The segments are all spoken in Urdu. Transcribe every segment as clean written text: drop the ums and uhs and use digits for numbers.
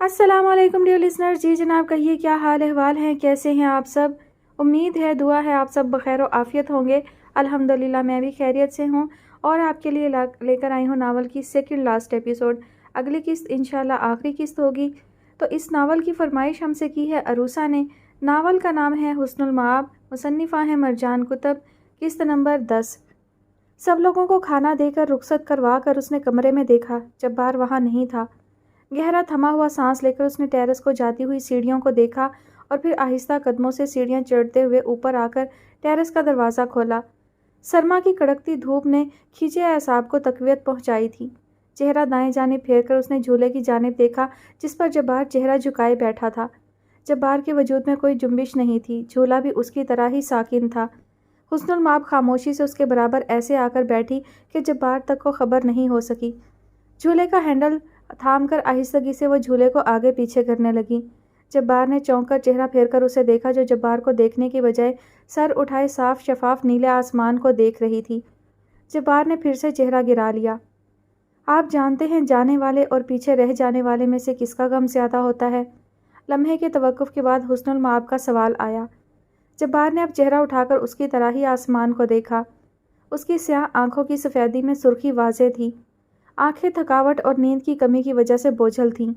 السلام علیکم ڈیئر لسنر. جی جناب کہیے کیا حال احوال ہیں, کیسے ہیں آپ سب؟ امید ہے دعا ہے آپ سب بخیر و عافیت ہوں گے. الحمدللہ میں بھی خیریت سے ہوں اور آپ کے لیے لے کر آئی ہوں ناول کی سیکنڈ لاسٹ ایپیسوڈ. اگلی قسط انشاءاللہ آخری قسط ہوگی. تو اس ناول کی فرمائش ہم سے کی ہے عروسہ نے. ناول کا نام ہے حسن المآب, مصنفہ ہیں مرجان کتب. قسط نمبر 10. سب لوگوں کو کھانا دے کر رخصت کروا کر اس نے کمرے میں دیکھا. جبار وہاں نہیں تھا. گہرا تھما ہوا سانس لے کر اس نے ٹیرس کو جاتی ہوئی سیڑھیوں کو دیکھا اور پھر آہستہ قدموں سے سیڑھیاں چڑھتے ہوئے اوپر آ کر ٹیرس کا دروازہ کھولا. سرما کی کڑکتی دھوپ نے کھینچے اعصاب کو تقویت پہنچائی تھی. چہرہ دائیں جانب پھیر کر اس نے جھولے کی جانب دیکھا جس پر جبار چہرہ جھکائے بیٹھا تھا. جبار کے وجود میں کوئی جنبش نہیں تھی. جھولا بھی اس کی طرح ہی ساکن تھا. حسن المآب خاموشی سے اس کے برابر ایسے آ کر بیٹھی کہ جبار تک کو خبر نہیں ہو سکی. جھولے کا ہینڈل تھام کر آہستگی سے وہ جھولے کو آگے پیچھے کرنے لگی. جبار نے چونک کر چہرہ پھیر کر اسے دیکھا جو جبار کو دیکھنے کی بجائے سر اٹھائے صاف شفاف نیلے آسمان کو دیکھ رہی تھی. جبار نے پھر سے چہرہ گرا لیا. آپ جانتے ہیں جانے والے اور پیچھے رہ جانے والے میں سے کس کا غم زیادہ ہوتا ہے؟ لمحے کے توقف کے بعد حسن المآب کا سوال آیا. جبار نے اب چہرہ اٹھا کر اس کی طرح ہی آسمان کو دیکھا. اس کی سیاہ آنکھوں کی سفیدی میں سرخی واضح تھی. آنکھیں تھکاوٹ اور نیند کی کمی کی وجہ سے بوجھل تھیں.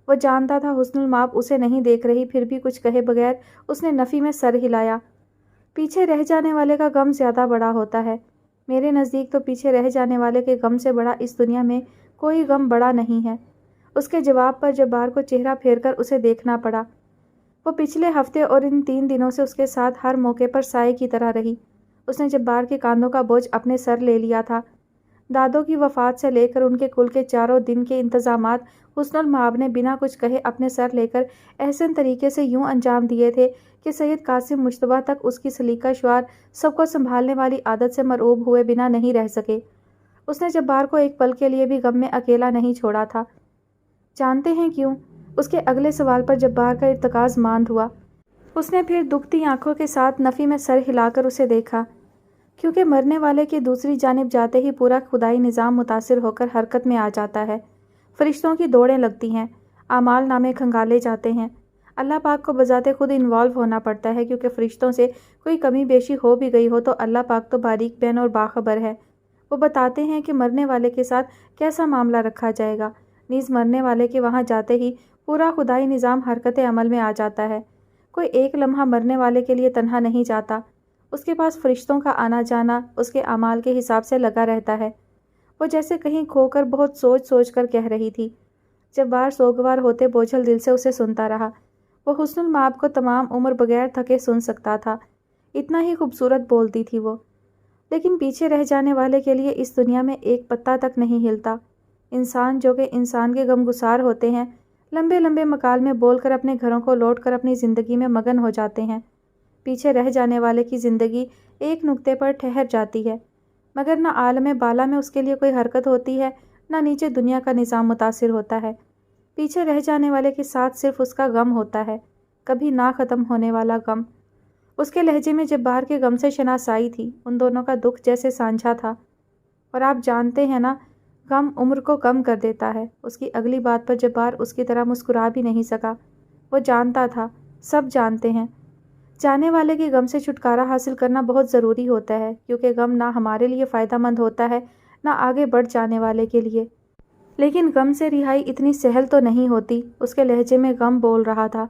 وہ جانتا تھا حسن المآب اسے نہیں دیکھ رہی, پھر بھی کچھ کہے بغیر اس نے نفی میں سر ہلایا. پیچھے رہ جانے والے کا غم زیادہ بڑا ہوتا ہے. میرے نزدیک تو پیچھے رہ جانے والے کے غم سے بڑا اس دنیا میں کوئی غم بڑا نہیں ہے. اس کے جواب پر جبار کو چہرہ پھیر کر اسے دیکھنا پڑا. وہ پچھلے ہفتے اور ان 3 دنوں سے اس کے ساتھ ہر موقع پر سائے کی طرح رہی. اس نے جبار کے کاندھوں کا بوجھ اپنے سر لے لیا تھا. دادوں کی وفات سے لے کر ان کے کل کے 4 دن کے انتظامات حسن المآب نے بنا کچھ کہے اپنے سر لے کر احسن طریقے سے یوں انجام دیے تھے کہ سید قاسم مجتبیٰ تک اس کی سلیقہ شعار سب کو سنبھالنے والی عادت سے مرعوب ہوئے بنا نہیں رہ سکے. اس نے جبار کو ایک پل کے لیے بھی غم میں اکیلا نہیں چھوڑا تھا. جانتے ہیں کیوں؟ اس کے اگلے سوال پر جبار کا ارتکاز ماند ہوا. اس نے پھر دکھتی آنکھوں کے ساتھ نفی میں سر ہلا کر اسے دیکھا. کیونکہ مرنے والے کی دوسری جانب جاتے ہی پورا خدائی نظام متاثر ہو کر حرکت میں آ جاتا ہے. فرشتوں کی دوڑیں لگتی ہیں, اعمال نامے کھنگالے جاتے ہیں. اللہ پاک کو بذات خود انوالو ہونا پڑتا ہے کیونکہ فرشتوں سے کوئی کمی بیشی ہو بھی گئی ہو تو اللہ پاک تو باریک بین اور باخبر ہے. وہ بتاتے ہیں کہ مرنے والے کے ساتھ کیسا معاملہ رکھا جائے گا. نیز مرنے والے کے وہاں جاتے ہی پورا خدائی نظام حرکت عمل میں آ جاتا ہے. کوئی ایک لمحہ مرنے والے کے لیے تنہا نہیں جاتا. اس کے پاس فرشتوں کا آنا جانا اس کے اعمال کے حساب سے لگا رہتا ہے. وہ جیسے کہیں کھو کر بہت سوچ سوچ کر کہہ رہی تھی. جبار سوگوار ہوتے بوجھل دل سے اسے سنتا رہا. وہ حسن المآب کو تمام عمر بغیر تھکے سن سکتا تھا. اتنا ہی خوبصورت بولتی تھی وہ. لیکن پیچھے رہ جانے والے کے لیے اس دنیا میں ایک پتا تک نہیں ہلتا. انسان جو کہ انسان کے غم گسار ہوتے ہیں لمبے لمبے مکالمے بول کر اپنے گھروں کو لوٹ کر اپنی زندگی میں مگن ہو جاتے ہیں. پیچھے رہ جانے والے کی زندگی ایک نقطے پر ٹھہر جاتی ہے, مگر نہ عالم بالا میں اس کے لیے کوئی حرکت ہوتی ہے نہ نیچے دنیا کا نظام متاثر ہوتا ہے. پیچھے رہ جانے والے کے ساتھ صرف اس کا غم ہوتا ہے, کبھی نہ ختم ہونے والا غم. اس کے لہجے میں جبار کے غم سے شناسائی تھی. ان دونوں کا دکھ جیسے سانجھا تھا. اور آپ جانتے ہیں نا, غم عمر کو کم کر دیتا ہے. اس کی اگلی بات پر جبار اس کی طرح مسکرا بھی نہیں سکا. وہ جانتا تھا, سب جانتے ہیں, جانے والے کے غم سے چھٹکارا حاصل کرنا بہت ضروری ہوتا ہے کیونکہ غم نہ ہمارے لیے فائدہ مند ہوتا ہے نہ آگے بڑھ جانے والے کے لیے. لیکن غم سے رہائی اتنی سہل تو نہیں ہوتی. اس کے لہجے میں غم بول رہا تھا.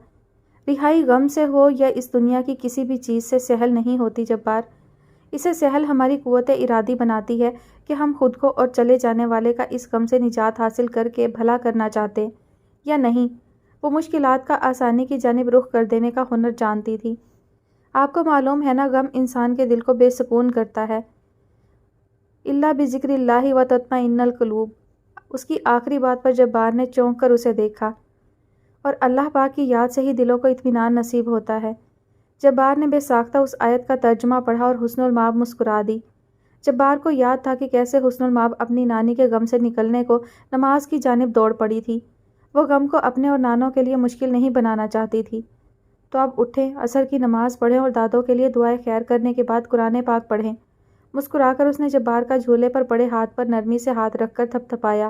رہائی غم سے ہو یا اس دنیا کی کسی بھی چیز سے سہل نہیں ہوتی جبار. اسے سہل ہماری قوت ارادی بناتی ہے کہ ہم خود کو اور چلے جانے والے کا اس غم سے نجات حاصل کر کے بھلا کرنا چاہتے یا نہیں. وہ مشکلات کا آسانی کی جانب رخ کر دینے کا ہنر جانتی تھی. آپ کو معلوم ہے نا, غم انسان کے دل کو بے سکون کرتا ہے. الا بذکر اللہ و تطمئن القلوب. اس کی آخری بات پر جبار نے چونک کر اسے دیکھا. اور اللہ پاک کی یاد سے ہی دلوں کو اطمینان نصیب ہوتا ہے. جبار نے بے ساختہ اس آیت کا ترجمہ پڑھا اور حسن المآب مسکرا دی. جبار کو یاد تھا کہ کیسے حسن المآب اپنی نانی کے غم سے نکلنے کو نماز کی جانب دوڑ پڑی تھی. وہ غم کو اپنے اور نانوں کے لیے مشکل نہیں بنانا چاہتی تھی. تو اب اٹھیں, عصر کی نماز پڑھیں اور دادوں کے لیے دعائے خیر کرنے کے بعد قرآن پاک پڑھیں. مسکرا کر اس نے جبار کا جھولے پر پڑے ہاتھ پر نرمی سے ہاتھ رکھ کر تھپتھپایا.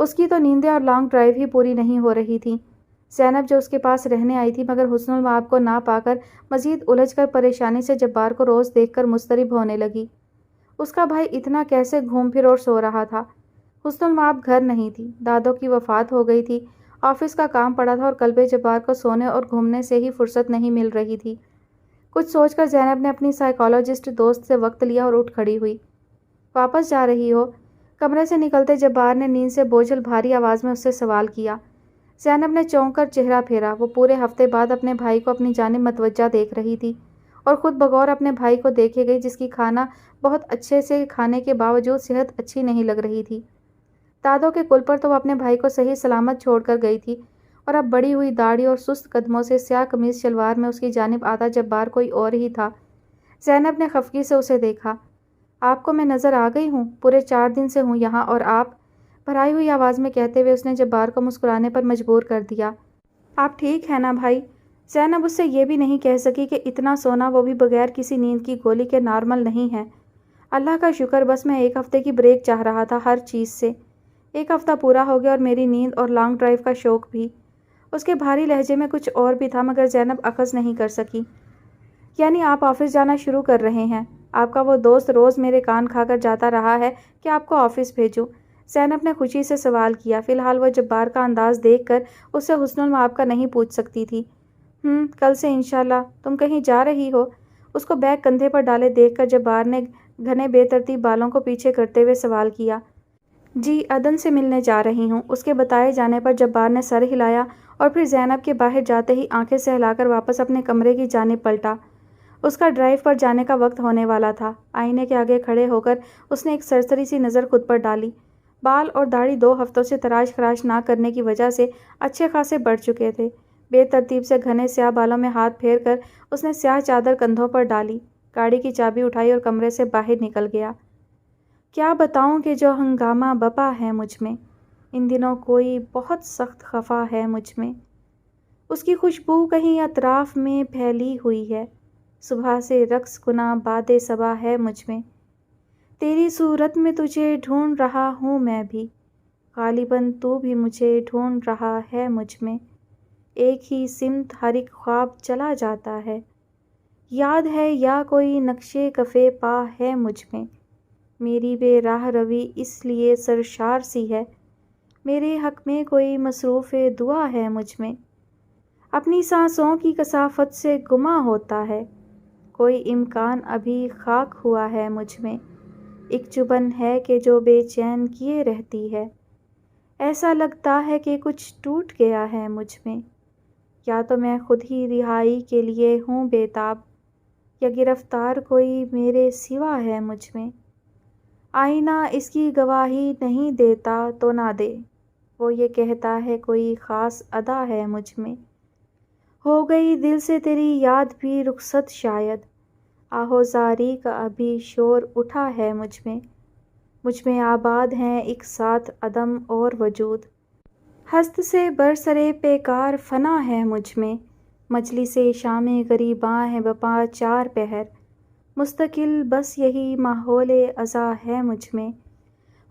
اس کی تو نیندیں اور لانگ ڈرائیو ہی پوری نہیں ہو رہی تھیں۔ زینب جو اس کے پاس رہنے آئی تھی مگر حسن المآب کو نہ پا کر مزید الجھ کر پریشانی سے جبار کو روز دیکھ کر مضطرب ہونے لگی۔ اس کا بھائی اتنا کیسے گھوم پھر اور سو رہا تھا؟ حسن المآب گھر نہیں تھی، دادوں کی وفات ہو گئی تھی، آفس کا کام پڑا تھا اور قلب جبار کو سونے اور گھومنے سے ہی فرصت نہیں مل رہی تھی۔ کچھ سوچ کر زینب نے اپنی سائیکالوجسٹ دوست سے وقت لیا اور اٹھ کھڑی ہوئی۔ واپس جا رہی ہو؟ کمرے سے نکلتے جبار نے نیند سے بوجھل بھاری آواز میں اس سے سوال کیا۔ زینب نے چونک کر چہرہ پھیرا۔ وہ پورے ہفتے بعد اپنے بھائی کو اپنی جانب متوجہ دیکھ رہی تھی اور خود بغور اپنے بھائی کو دیکھے گئی جس کی کھانا بہت اچھے سے کھانے کے باوجود صحت اچھی نہیں لگ رہی تھی۔ دادوں کے کل پر تو وہ اپنے بھائی کو صحیح سلامت چھوڑ کر گئی تھی اور اب بڑی ہوئی داڑھی اور سست قدموں سے سیاہ قمیض شلوار میں اس کی جانب آتا جبار کوئی اور ہی تھا۔ زینب نے خفگی سے اسے دیکھا۔ آپ کو میں نظر آ گئی ہوں؟ پورے 4 دن سے ہوں یہاں اور آپ؟ بھرائی ہوئی آواز میں کہتے ہوئے اس نے جبار کو مسکرانے پر مجبور کر دیا۔ آپ ٹھیک ہیں نا بھائی؟ زینب اس سے یہ بھی نہیں کہہ سکی کہ اتنا سونا وہ بھی بغیر کسی نیند کی گولی کے نارمل نہیں ہے۔ اللہ کا شکر، بس میں 1 ہفتے کی بریک چاہ رہا تھا ہر چیز سے۔ 1 ہفتہ پورا ہو گیا اور میری نیند اور لانگ ڈرائیو کا شوق بھی۔ اس کے بھاری لہجے میں کچھ اور بھی تھا مگر زینب اخذ نہیں کر سکی۔ یعنی آپ آفس جانا شروع کر رہے ہیں؟ آپ کا وہ دوست روز میرے کان کھا کر جاتا رہا ہے کہ آپ کو آفس بھیجوں؟ زینب نے خوشی سے سوال کیا۔ فی الحال وہ جبار کا انداز دیکھ کر اس سے حسن المآب کا نہیں پوچھ سکتی تھی۔ کل سے انشاءاللہ۔ تم کہیں جا رہی ہو؟ اس کو بیگ کندھے پر ڈالے دیکھ کر جبار نے گھنے بے ترتیب بالوں کو پیچھے کرتے ہوئے سوال کیا۔ جی، عدن سے ملنے جا رہی ہوں۔ اس کے بتائے جانے پر جبار نے سر ہلایا اور پھر زینب کے باہر جاتے ہی آنکھیں سہلا کر واپس اپنے کمرے کی جانب پلٹا۔ اس کا ڈرائیو پر جانے کا وقت ہونے والا تھا۔ آئینے کے آگے کھڑے ہو کر اس نے ایک سرسری سی نظر خود پر ڈالی۔ بال اور داڑھی 2 ہفتوں سے تراش خراش نہ کرنے کی وجہ سے اچھے خاصے بڑھ چکے تھے۔ بے ترتیب سے گھنے سیاہ بالوں میں ہاتھ پھیر کر اس نے سیاہ چادر کندھوں پر ڈالی، گاڑی کی چابی اٹھائی اور کمرے سے باہر نکل گیا۔ کیا بتاؤں کہ جو ہنگامہ بپا ہے مجھ میں، ان دنوں کوئی بہت سخت خفا ہے مجھ میں۔ اس کی خوشبو کہیں اطراف میں پھیلی ہوئی ہے، صبح سے رقص گنا باد صبا ہے مجھ میں۔ تیری صورت میں تجھے ڈھونڈ رہا ہوں میں بھی، غالباً تو بھی مجھے ڈھونڈ رہا ہے مجھ میں۔ ایک ہی سمت ہر ایک خواب چلا جاتا ہے، یاد ہے یا کوئی نقش کف پا ہے مجھ میں۔ میری بے راہ روی اس لیے سرشار سی ہے، میرے حق میں کوئی مصروف دعا ہے مجھ میں۔ اپنی سانسوں کی کثافت سے گما ہوتا ہے، کوئی امکان ابھی خاک ہوا ہے مجھ میں۔ ایک چبھن ہے کہ جو بے چین کیے رہتی ہے، ایسا لگتا ہے کہ کچھ ٹوٹ گیا ہے مجھ میں۔ یا تو میں خود ہی رہائی کے لیے ہوں بےتاب، یا گرفتار کوئی میرے سوا ہے مجھ میں۔ آئینہ اس کی گواہی نہیں دیتا تو نہ دے، وہ یہ کہتا ہے کوئی خاص ادا ہے مجھ میں۔ ہو گئی دل سے تیری یاد بھی رخصت شاید، آہوزاری کا ابھی شور اٹھا ہے مجھ میں آباد ہیں ایک ساتھ عدم اور وجود۔ ہست سے برسرے پیکار فنا ہے مجھ میں، مجلس شام غریباں ہے بپا 4 پہر، مستقل بس یہی ماحول ازاں ہے مجھ میں۔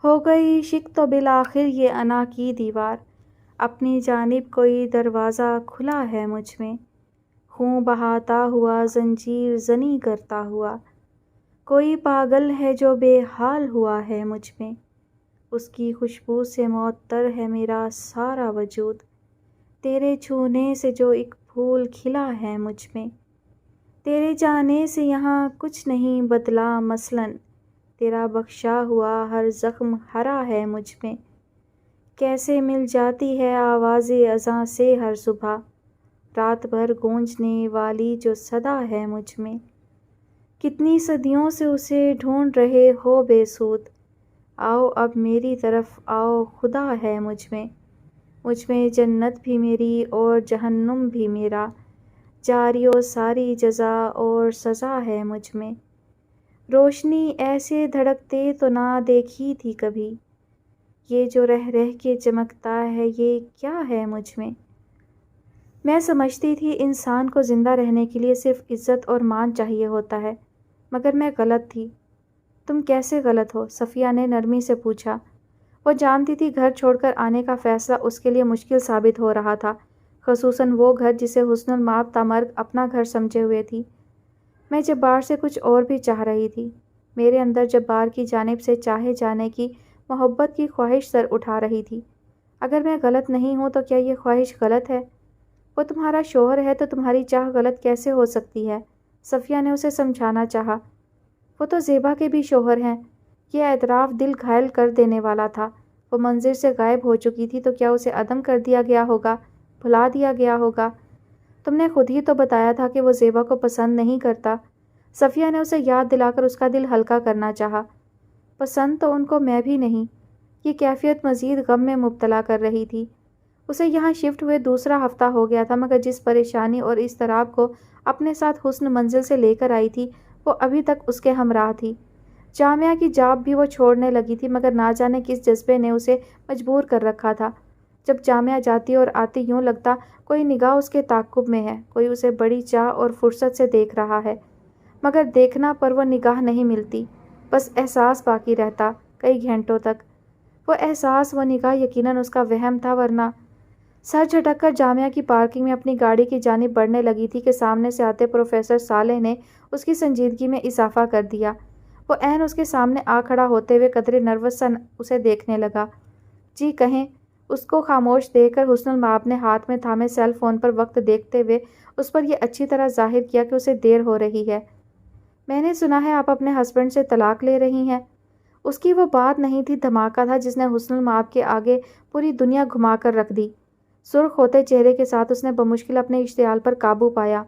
ہو گئی شک تو بالآخر یہ انا کی دیوار، اپنی جانب کوئی دروازہ کھلا ہے مجھ میں۔ خون بہاتا ہوا زنجیر زنی کرتا ہوا، کوئی پاگل ہے جو بے حال ہوا ہے مجھ میں۔ اس کی خوشبو سے معطر ہے میرا سارا وجود، تیرے چھونے سے جو ایک پھول کھلا ہے مجھ میں۔ تیرے جانے سے یہاں کچھ نہیں بدلا مثلاً، تیرا بخشا ہوا ہر زخم ہرا ہے مجھ میں۔ کیسے مل جاتی ہے آواز اذاں سے ہر صبح، رات بھر گونجنے والی جو صدا ہے مجھ میں۔ کتنی صدیوں سے اسے ڈھونڈ رہے ہو بے سود، آؤ اب میری طرف آؤ خدا ہے مجھ میں جنت بھی میری اور جہنم بھی میرا، جاری و ساری جزا اور سزا ہے مجھ میں۔ روشنی ایسے دھڑکتے تو نہ دیکھی تھی کبھی، یہ جو رہ رہ کے چمکتا ہے یہ کیا ہے مجھ میں۔ میں سمجھتی تھی انسان کو زندہ رہنے کے لیے صرف عزت اور مان چاہیے ہوتا ہے، مگر میں غلط تھی۔ تم کیسے غلط ہو؟ صفیہ نے نرمی سے پوچھا۔ وہ جانتی تھی گھر چھوڑ کر آنے کا فیصلہ اس کے لیے مشکل ثابت ہو رہا تھا، خصوصاً وہ گھر جسے حسن المآب تامرگ اپنا گھر سمجھے ہوئے تھی۔ میں جبار سے کچھ اور بھی چاہ رہی تھی۔ میرے اندر جبار کی جانب سے چاہے جانے کی محبت کی خواہش سر اٹھا رہی تھی۔ اگر میں غلط نہیں ہوں تو کیا یہ خواہش غلط ہے؟ وہ تمہارا شوہر ہے تو تمہاری چاہ غلط کیسے ہو سکتی ہے؟ صفیہ نے اسے سمجھانا چاہا۔ وہ تو زیبا کے بھی شوہر ہیں۔ یہ اعتراف دل گھائل کر دینے والا تھا۔ وہ منظر سے غائب ہو چکی تھی تو کیا اسے عدم کر دیا گیا ہوگا، بھلا دیا گیا ہوگا؟ تم نے خود ہی تو بتایا تھا کہ وہ زیبا کو پسند نہیں کرتا۔ صفیہ نے اسے یاد دلا کر اس کا دل ہلکا کرنا چاہا۔ پسند تو ان کو میں بھی نہیں۔ یہ کیفیت مزید غم میں مبتلا کر رہی تھی۔ اسے یہاں شفٹ ہوئے دوسرا ہفتہ ہو گیا تھا، مگر جس پریشانی اور اضطراب کو اپنے ساتھ حسن منزل سے لے کر آئی تھی وہ ابھی تک اس کے ہمراہ تھی۔ جامعہ کی جاب بھی وہ چھوڑنے لگی تھی، مگر نہ جانے کس جذبے نے اسے مجبور کر رکھا تھا۔ جب جامعہ جاتی اور آتی یوں لگتا کوئی نگاہ اس کے تعاقب میں ہے، کوئی اسے بڑی چاہ اور فرصت سے دیکھ رہا ہے، مگر دیکھنا پر وہ نگاہ نہیں ملتی، بس احساس باقی رہتا کئی گھنٹوں تک۔ وہ احساس، وہ نگاہ یقیناً اس کا وہم تھا، ورنہ سر جھٹک کر جامعہ کی پارکنگ میں اپنی گاڑی کی جانب بڑھنے لگی تھی کہ سامنے سے آتے پروفیسر صالح نے اس کی سنجیدگی میں اضافہ کر دیا۔ وہ عین اس کے سامنے آ کھڑا ہوتے ہوئے قدرے نروس سا اسے دیکھنے لگا۔ جی کہیں، اس کو خاموش دیکھ کر حسن المآب نے ہاتھ میں تھامے سیل فون پر وقت دیکھتے ہوئے اس پر یہ اچھی طرح ظاہر کیا کہ اسے دیر ہو رہی ہے۔ میں نے سنا ہے آپ اپنے ہسبینڈ سے طلاق لے رہی ہیں۔ اس کی وہ بات نہیں تھی، دھماکہ تھا جس نے حسن المآب کے آگے پوری دنیا گھما کر رکھ دی۔ سرخ ہوتے چہرے کے ساتھ اس نے بمشکل اپنے اشتعال پر قابو پایا۔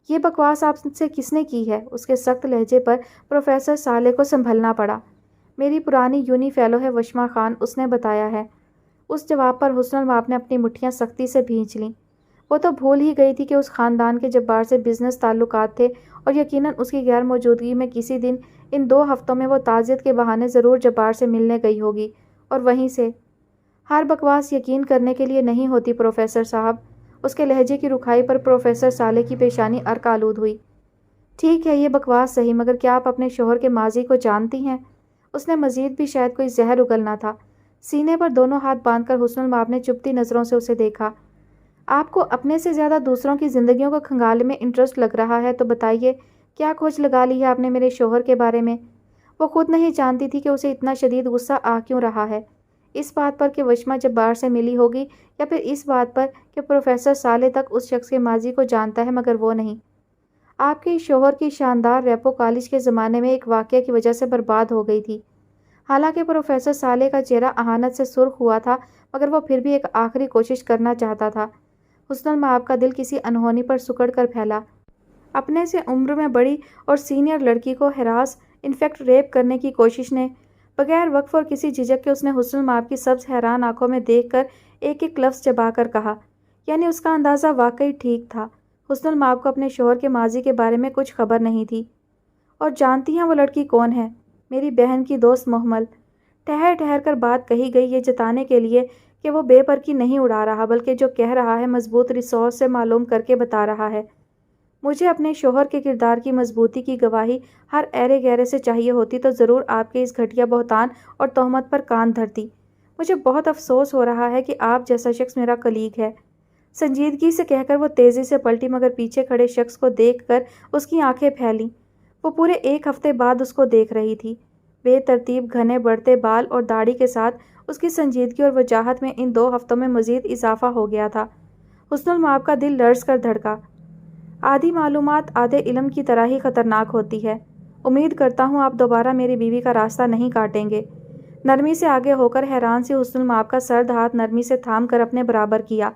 یہ بکواس آپ سے کس نے کی ہے؟ اس کے سخت لہجے پر پروفیسر صالح کو سنبھلنا پڑا۔ میری پرانی یونی فیلو ہے وشما خان، اس نے بتایا ہے۔ اس جواب پر حسن المآب نے اپنی مٹھیاں سختی سے بھینچ لیں۔ وہ تو بھول ہی گئی تھی کہ اس خاندان کے جبار سے بزنس تعلقات تھے اور یقیناً اس کی غیر موجودگی میں کسی دن ان 2 ہفتوں میں وہ تعزیت کے بہانے ضرور جبار سے ملنے گئی ہوگی، اور وہیں سے۔ ہر بکواس یقین کرنے کے لیے نہیں ہوتی پروفیسر صاحب۔ اس کے لہجے کی رکھائی پر پروفیسر صالح کی پیشانی عرق آلود ہوئی۔ ٹھیک ہے، یہ بکواس صحیح، مگر کیا آپ اپنے شوہر کے ماضی کو جانتی ہیں؟ اس نے مزید بھی شاید کوئی زہر اگلنا تھا۔ سینے پر دونوں ہاتھ باندھ کر حسن المآب نے چپتی نظروں سے اسے دیکھا۔ آپ کو اپنے سے زیادہ دوسروں کی زندگیوں کو کھنگالنے میں انٹرسٹ لگ رہا ہے تو بتائیے، کیا کھوج لگا لی ہے آپ نے میرے شوہر کے بارے میں؟ وہ خود نہیں جانتی تھی کہ اسے اتنا شدید غصہ آ کیوں رہا ہے، اس بات پر کہ وشما جبار سے ملی ہوگی، یا پھر اس بات پر کہ پروفیسر صالح تک اس شخص کے ماضی کو جانتا ہے مگر وہ نہیں۔ آپ کے شوہر کی شاندار ریپو کالج کے زمانے میں ایک واقعہ کی وجہ سے برباد ہو گئی تھی۔ حالانکہ پروفیسر صالح کا چہرہ اہانت سے سرخ ہوا تھا، مگر وہ پھر بھی ایک آخری کوشش کرنا چاہتا تھا۔ حسن المآب کا دل کسی انہونی پر سکڑ کر پھیلا۔ اپنے سے عمر میں بڑی اور سینئر لڑکی کو ہراس، انفیکٹ ریپ کرنے کی کوشش نے بغیر وقف اور کسی جھجک کے اس نے حسن المآب کی سبز حیران آنکھوں میں دیکھ کر ایک ایک لفظ چبا کر کہا، یعنی اس کا اندازہ واقعی ٹھیک تھا۔ حسن المآب کو اپنے شوہر کے ماضی کے بارے میں کچھ خبر نہیں تھی۔ اور جانتی ہیں وہ لڑکی کون ہے؟ میری بہن کی دوست محمل۔ ٹھہر ٹھہر کر بات کہی گئی، یہ جتانے کے لیے کہ وہ بے پرکی نہیں اڑا رہا، بلکہ جو کہہ رہا ہے مضبوط ریسورس سے معلوم کر کے بتا رہا ہے۔ مجھے اپنے شوہر کے کردار کی مضبوطی کی گواہی ہر ایرے گہرے سے چاہیے ہوتی تو ضرور آپ کے اس گھٹیا بہتان اور تہمت پر کان دھرتی۔ مجھے بہت افسوس ہو رہا ہے کہ آپ جیسا شخص میرا کلیگ ہے۔ سنجیدگی سے کہہ کر وہ تیزی سے پلٹی، مگر پیچھے کھڑے شخص کو دیکھ کر اس کی آنکھیں پھیلیں۔ وہ پورے 1 ہفتے بعد اس کو دیکھ رہی تھی۔ بے ترتیب گھنے بڑھتے بال اور داڑھی کے ساتھ اس کی سنجیدگی اور وجاہت میں ان 2 ہفتوں میں مزید اضافہ ہو گیا تھا۔ حسن المآب کا دل لرز کر دھڑکا۔ آدھی معلومات آدھے علم کی طرح ہی خطرناک ہوتی ہے۔ امید کرتا ہوں آپ دوبارہ میری بیوی کا راستہ نہیں کاٹیں گے۔ نرمی سے آگے ہو کر حیران سی حسن المآب کا سرد ہاتھ نرمی سے تھام کر اپنے برابر کیا۔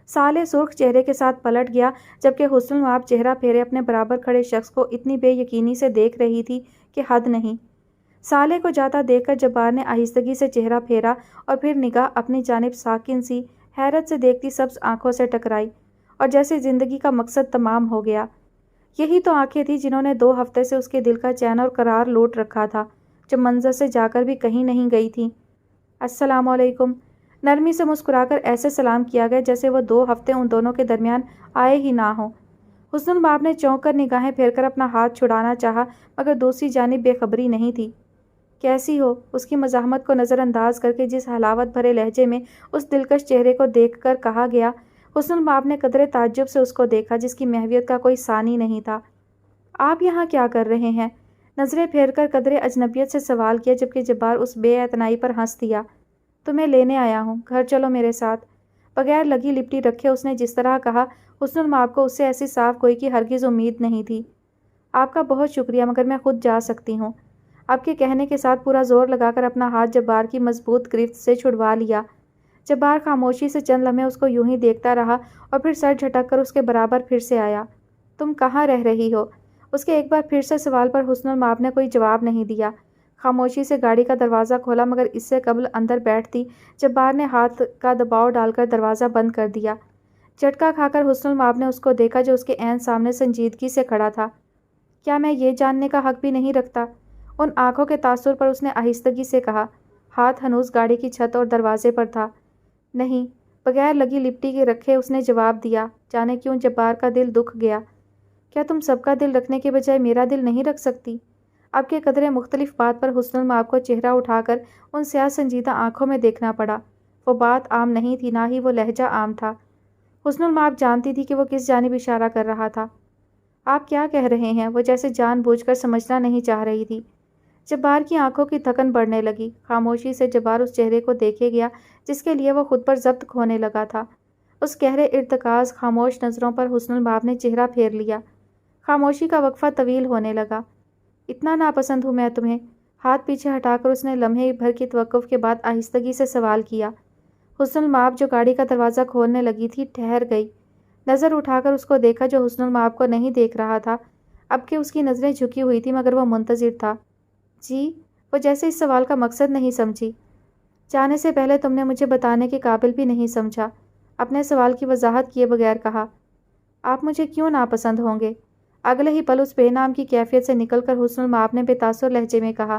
صالح سرخ چہرے کے ساتھ پلٹ گیا، جبکہ حسن المآب چہرہ پھیرے اپنے برابر کھڑے شخص کو اتنی بے یقینی سے دیکھ رہی تھی کہ حد نہیں۔ صالح کو جاتا دیکھ کر جبار نے آہستگی سے چہرہ پھیرا اور پھر نگاہ اپنی جانب ساکن سی حیرت سے دیکھتی سبز آنکھوں سے ٹکرائی، اور جیسے زندگی کا مقصد تمام ہو گیا۔ یہی تو آنکھیں تھیں جنہوں نے 2 ہفتے سے اس کے دل کا چین اور قرار لوٹ رکھا تھا، جو منظر سے جا کر بھی کہیں نہیں گئی تھیں۔ السلام علیکم، نرمی سے مسکرا کر ایسے سلام کیا گیا جیسے وہ 2 ہفتے ان دونوں کے درمیان آئے ہی نہ ہوں۔ حسن المآب نے چونک کر نگاہیں پھیر کر اپنا ہاتھ چھڑانا چاہا، مگر دوسری جانب بے خبری نہیں تھی۔ کیسی ہو؟ اس کی مزاحمت کو نظر انداز کر کے جس حلاوت بھرے لہجے میں اس دلکش چہرے کو دیکھ کر کہا گیا، حسن المآب نے قدرے تعجب سے اس کو دیکھا جس کی محویت کا کوئی ثانی نہیں تھا۔ آپ یہاں کیا کر رہے ہیں؟ نظریں پھیر کر قدرے اجنبیت سے سوال کیا، جبکہ جبار اس بے اعتنائی پر ہنس دیا۔ تمہیں لینے آیا ہوں، گھر چلو میرے ساتھ۔ بغیر لگی لپٹی رکھے اس نے جس طرح کہا، حسن المآب کو اس سے ایسی صاف گوئی کی ہرگز امید نہیں تھی۔ آپ کا بہت شکریہ، مگر میں خود جا سکتی ہوں۔ آپ کے کہنے کے ساتھ پورا زور لگا کر اپنا ہاتھ جبار کی مضبوط گرفت سے چھڑوا لیا۔ جبار خاموشی سے چند لمحے اس کو یوں ہی دیکھتا رہا اور پھر سر جھٹک کر اس کے برابر پھر سے آیا۔ تم کہاں رہ رہی ہو؟ اس کے ایک بار پھر سے سوال پر حسن المآب نے کوئی جواب نہیں دیا۔ خاموشی سے گاڑی کا دروازہ کھولا، مگر اس سے قبل اندر بیٹھتی جبار نے ہاتھ کا دباؤ ڈال کر دروازہ بند کر دیا۔ جھٹکا کھا کر حسن المآب نے اس کو دیکھا جو اس کے عین سامنے سنجیدگی سے کھڑا تھا۔ کیا میں یہ جاننے کا حق بھی نہیں رکھتا؟ ان آنکھوں کے تاثر پر اس نے آہستگی سے کہا۔ ہاتھ ہنوز گاڑی کی چھت اور دروازے پر تھا۔ نہیں، بغیر لگی لپٹی کے رکھے اس نے جواب دیا۔ جانے کیوں جبار کا دل دکھ گیا۔ کیا تم سب کا دل رکھنے کے بجائے میرا دل نہیں رکھ سکتی؟ اب کے قدرے مختلف بات پر حسن المآب کو چہرہ اٹھا کر ان سیاہ سنجیدہ آنکھوں میں دیکھنا پڑا۔ وہ بات عام نہیں تھی، نہ ہی وہ لہجہ عام تھا۔ حسن المآب جانتی تھی کہ وہ کس جانب اشارہ کر رہا تھا۔ آپ کیا کہہ رہے ہیں؟ وہ جیسے جان بوجھ کر سمجھنا نہیں چاہ رہی تھی۔ جبار کی آنکھوں کی تھکن بڑھنے لگی۔ خاموشی سے جبار اس چہرے کو دیکھے گیا جس کے لیے وہ خود پر ضبط کھونے لگا تھا۔ اس گہرے ارتکاز خاموش نظروں پر حسن المآب نے چہرہ پھیر لیا۔ خاموشی کا وقفہ طویل ہونے لگا۔ اتنا ناپسند ہوں میں تمہیں؟ ہاتھ پیچھے ہٹا کر اس نے لمحے بھر کی توقف کے بعد آہستگی سے سوال کیا۔ حسن المآب جو گاڑی کا دروازہ کھولنے لگی تھی ٹھہر گئی۔ نظر اٹھا کر اس کو دیکھا جو حسن المآب کو نہیں دیکھ رہا تھا، اب کہ اس کی نظریں جھکی ہوئی تھی مگر وہ منتظر تھا۔ جی؟ وہ جیسے اس سوال کا مقصد نہیں سمجھی۔ جانے سے پہلے تم نے مجھے بتانے کے قابل بھی نہیں سمجھا، اپنے سوال کی وضاحت کیے بغیر کہا۔ آپ مجھے کیوں ناپسند ہوں گے؟ اگلے ہی پل اس بے نام کی کیفیت سے نکل کر حسن المآب نے بے تاثر لہجے میں کہا۔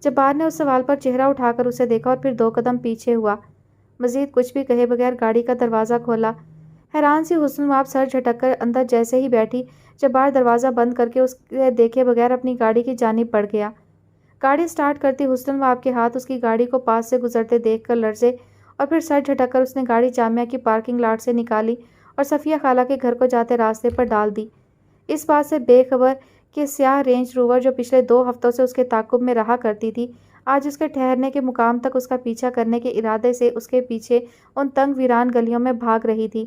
جبار نے اس سوال پر چہرہ اٹھا کر اسے دیکھا اور پھر 2 قدم پیچھے ہوا۔ مزید کچھ بھی کہے بغیر گاڑی کا دروازہ کھولا۔ حیران سی حسن المآب سر جھٹک کر اندر جیسے ہی بیٹھی، جبار دروازہ بند کر کے اس کے دیکھے بغیر اپنی گاڑی کی جانب بڑھ گیا۔ گاڑی سٹارٹ کرتی حسن المآب کے ہاتھ اس کی گاڑی کو پاس سے گزرتے دیکھ کر لرزے اور پھر سر جھٹک کر اس نے گاڑی جامعہ کی پارکنگ لاٹ سے نکالی اور صفیہ خالہ کے گھر کو جاتے راستے پر ڈال دی، اس بات سے بے خبر کہ سیاہ رینج روور جو پچھلے 2 ہفتوں سے اس کے تعاقب میں رہا کرتی تھی، آج اس کے ٹھہرنے کے مقام تک اس کا پیچھا کرنے کے ارادے سے اس کے پیچھے ان تنگ ویران گلیوں میں بھاگ رہی تھی۔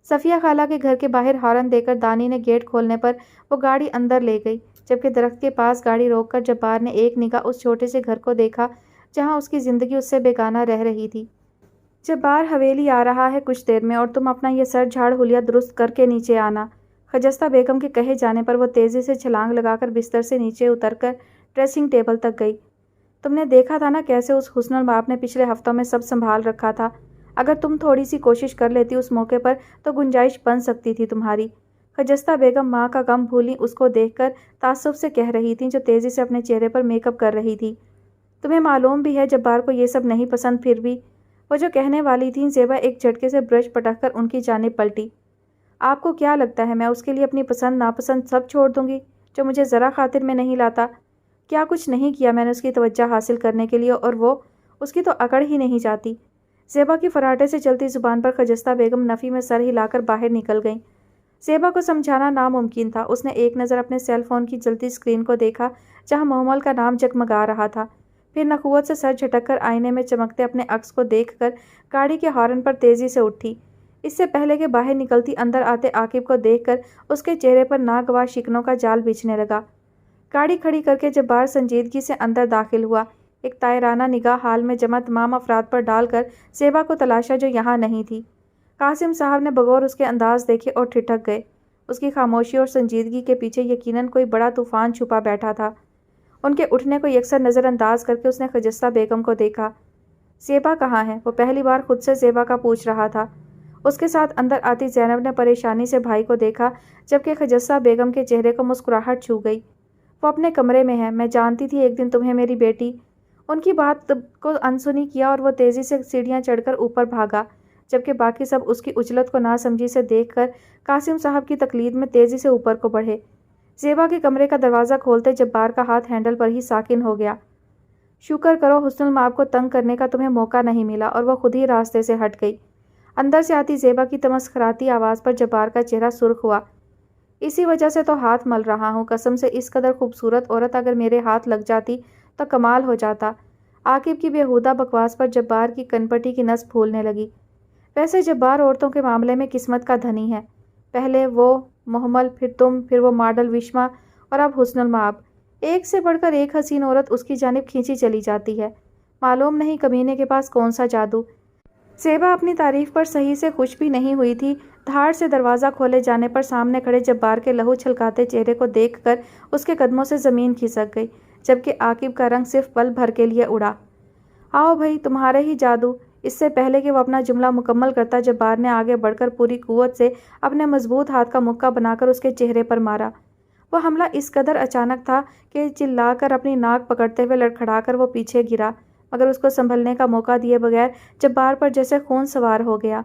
صفیہ خالہ کے گھر کے باہر ہارن دے کر دانی نے گیٹ کھولنے پر وہ گاڑی اندر لے گئی، جبکہ درخت کے پاس گاڑی روک کر جبار نے ایک نگاہ اس چھوٹے سے گھر کو دیکھا جہاں اس کی زندگی اس سے بیگانہ رہ رہی تھی۔ جبار حویلی آ رہا ہے کچھ دیر میں، اور تم اپنا یہ سر جھاڑ حلیہ درست کر کے نیچے آنا۔ خجستہ بیگم کے کہے جانے پر وہ تیزی سے چھلانگ لگا کر بستر سے نیچے اتر کر ڈریسنگ ٹیبل تک گئی۔ تم نے دیکھا تھا نا کیسے اس حسن المآب نے پچھلے ہفتوں میں سب سنبھال رکھا تھا۔ اگر تم تھوڑی سی کوشش کر لیتی اس موقع پر تو گنجائش بن سکتی تھی تمہاری۔ خجستہ بیگم ماں کا غم بھولی اس کو دیکھ کر تعصب سے کہہ رہی تھیں، جو تیزی سے اپنے چہرے پر میک اپ کر رہی تھی۔ تمہیں معلوم بھی ہے جبار کو یہ سب نہیں پسند، پھر بھی وہ جو کہنے والی تھیں، زیبا ایک جھٹکے سے برش پٹک کر ان کی جانب پلٹی۔ آپ کو کیا لگتا ہے میں اس کے لیے اپنی پسند ناپسند سب چھوڑ دوں گی جو مجھے ذرا خاطر میں نہیں لاتا؟ کیا کچھ نہیں کیا میں نے اس کی توجہ حاصل کرنے کے لیے، اور وہ اس کی تو اکڑ ہی نہیں جاتی۔ زیبا کی فراٹے سے چلتی زبان پر خجستہ بیگم نفی میں سر ہلا کر باہر نکل گئیں۔ زیبا کو سمجھانا ناممکن تھا۔ اس نے ایک نظر اپنے سیل فون کی جلتی اسکرین کو دیکھا جہاں محمل کا نام جگمگا رہا تھا، پھر نخوت سے سر جھٹک کر آئینے میں چمکتے اپنے عکس کو دیکھ کر گاڑی کے ہارن پر تیزی سے اٹھی۔ اس سے پہلے کہ باہر نکلتی اندر آتے عاقب کو دیکھ کر اس کے چہرے پر ناگوار شکنوں کا جال بچھنے لگا۔ گاڑی کھڑی کر کے جبار سنجیدگی سے اندر داخل ہوا، ایک طائرانہ نگاہ حال میں جمع تمام افراد پر ڈال کر زیبا کو تلاشا جو یہاں نہیں تھی۔ قاسم صاحب نے بغور اس کے انداز دیکھے اور ٹھٹک گئے۔ اس کی خاموشی اور سنجیدگی کے پیچھے یقیناً کوئی بڑا طوفان چھپا بیٹھا تھا۔ ان کے اٹھنے کو یکسر نظر انداز کر کے اس نے خجستہ بیگم کو دیکھا۔ زیبا کہاں ہے؟ وہ پہلی بار خود سے زیبا کا پوچھ رہا تھا۔ اس کے ساتھ اندر آتی زینب نے پریشانی سے بھائی کو دیکھا، جبکہ خجستہ بیگم کے چہرے کو مسکراہٹ چھو گئی۔ وہ اپنے کمرے میں ہے، میں جانتی تھی ایک دن تمہیں میری بیٹی۔ ان کی بات کو انسنی کیا اور وہ تیزی سے سیڑھیاں چڑھ کر اوپر بھاگا، جبکہ باقی سب اس کی عجلت کو ناسمجھی سے دیکھ کر قاسم صاحب کی تقلید میں تیزی سے اوپر کو بڑھے۔ زیبا کے کمرے کا دروازہ کھولتے جبار کا ہاتھ ہینڈل پر ہی ساکن ہو گیا۔ شکر کرو حسن المآب کو تنگ کرنے کا تمہیں موقع نہیں ملا اور وہ خود ہی راستے سے ہٹ گئی۔ اندر سے آتی زیبا کی تمسخراتی آواز پر جبار کا چہرہ سرخ ہوا۔ اسی وجہ سے تو ہاتھ مل رہا ہوں، قسم سے اس قدر خوبصورت عورت اگر میرے ہاتھ لگ جاتی تو کمال ہو جاتا۔ عاقب کی بیہودہ بکواس پر جبار کی کنپٹی کی نس پھولنے لگی۔ ویسے جبار عورتوں کے معاملے میں قسمت کا دھنی ہے، پہلے وہ محمل، پھر تم، پھر وہ ماڈل وشما اور اب حسن المآب۔ ایک سے بڑھ کر ایک حسین عورت اس کی جانب کھینچی چلی جاتی ہے۔ معلوم نہیں کمینے کے پاس کون سا جادو۔ زیبا اپنی تعریف پر صحیح سے خوش بھی نہیں ہوئی تھی۔ دھاڑ سے دروازہ کھولے جانے پر سامنے کھڑے جبار کے لہو چھلکاتے چہرے کو دیکھ کر اس کے قدموں سے زمین کھسک گئی، جبکہ عاقب کا رنگ صرف پل بھر کے لیے اڑا۔ آؤ بھائی، تمہارے ہی جادو۔ اس سے پہلے کہ وہ اپنا جملہ مکمل کرتا، جبار نے آگے بڑھ کر پوری قوت سے اپنے مضبوط ہاتھ کا مکہ بنا کر اس کے چہرے پر مارا۔ وہ حملہ اس قدر اچانک تھا کہ چلا کر اپنی ناک پکڑتے ہوئے لڑکھڑا کر وہ پیچھے گرا، مگر اس کو سنبھلنے کا موقع دیے بغیر جبار پر جیسے خون سوار ہو گیا۔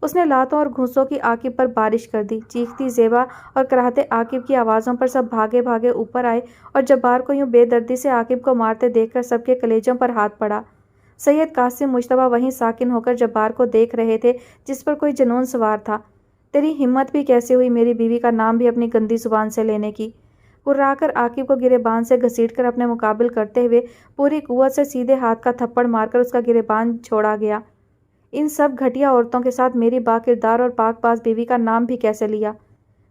اس نے لاتوں اور گھونسوں کی عاقب پر بارش کر دی۔ چیختی زیبا اور کراہتے عاقب کی آوازوں پر سب بھاگے بھاگے اوپر آئے اور جبار کو یوں بے دردی سے عاقب کو مارتے دیکھ کر سب کے کلیجوں پر ہاتھ پڑا۔ سید قاسم مجتبیٰ وہیں ساکن ہو کر جبار کو دیکھ رہے تھے جس پر کوئی جنون سوار تھا۔ تیری ہمت بھی کیسے ہوئی میری بیوی کا نام بھی اپنی گندی زبان سے لینے کی؟ ہررا کر عاقب کو گریبان سے گھسیٹ کر اپنے مقابل کرتے ہوئے پوری قوت سے سیدھے ہاتھ کا تھپڑ مار کر اس کا گریبان چھوڑا گیا۔ ان سب گھٹیا عورتوں کے ساتھ میری باکردار اور پاک باز بیوی کا نام بھی کیسے لیا؟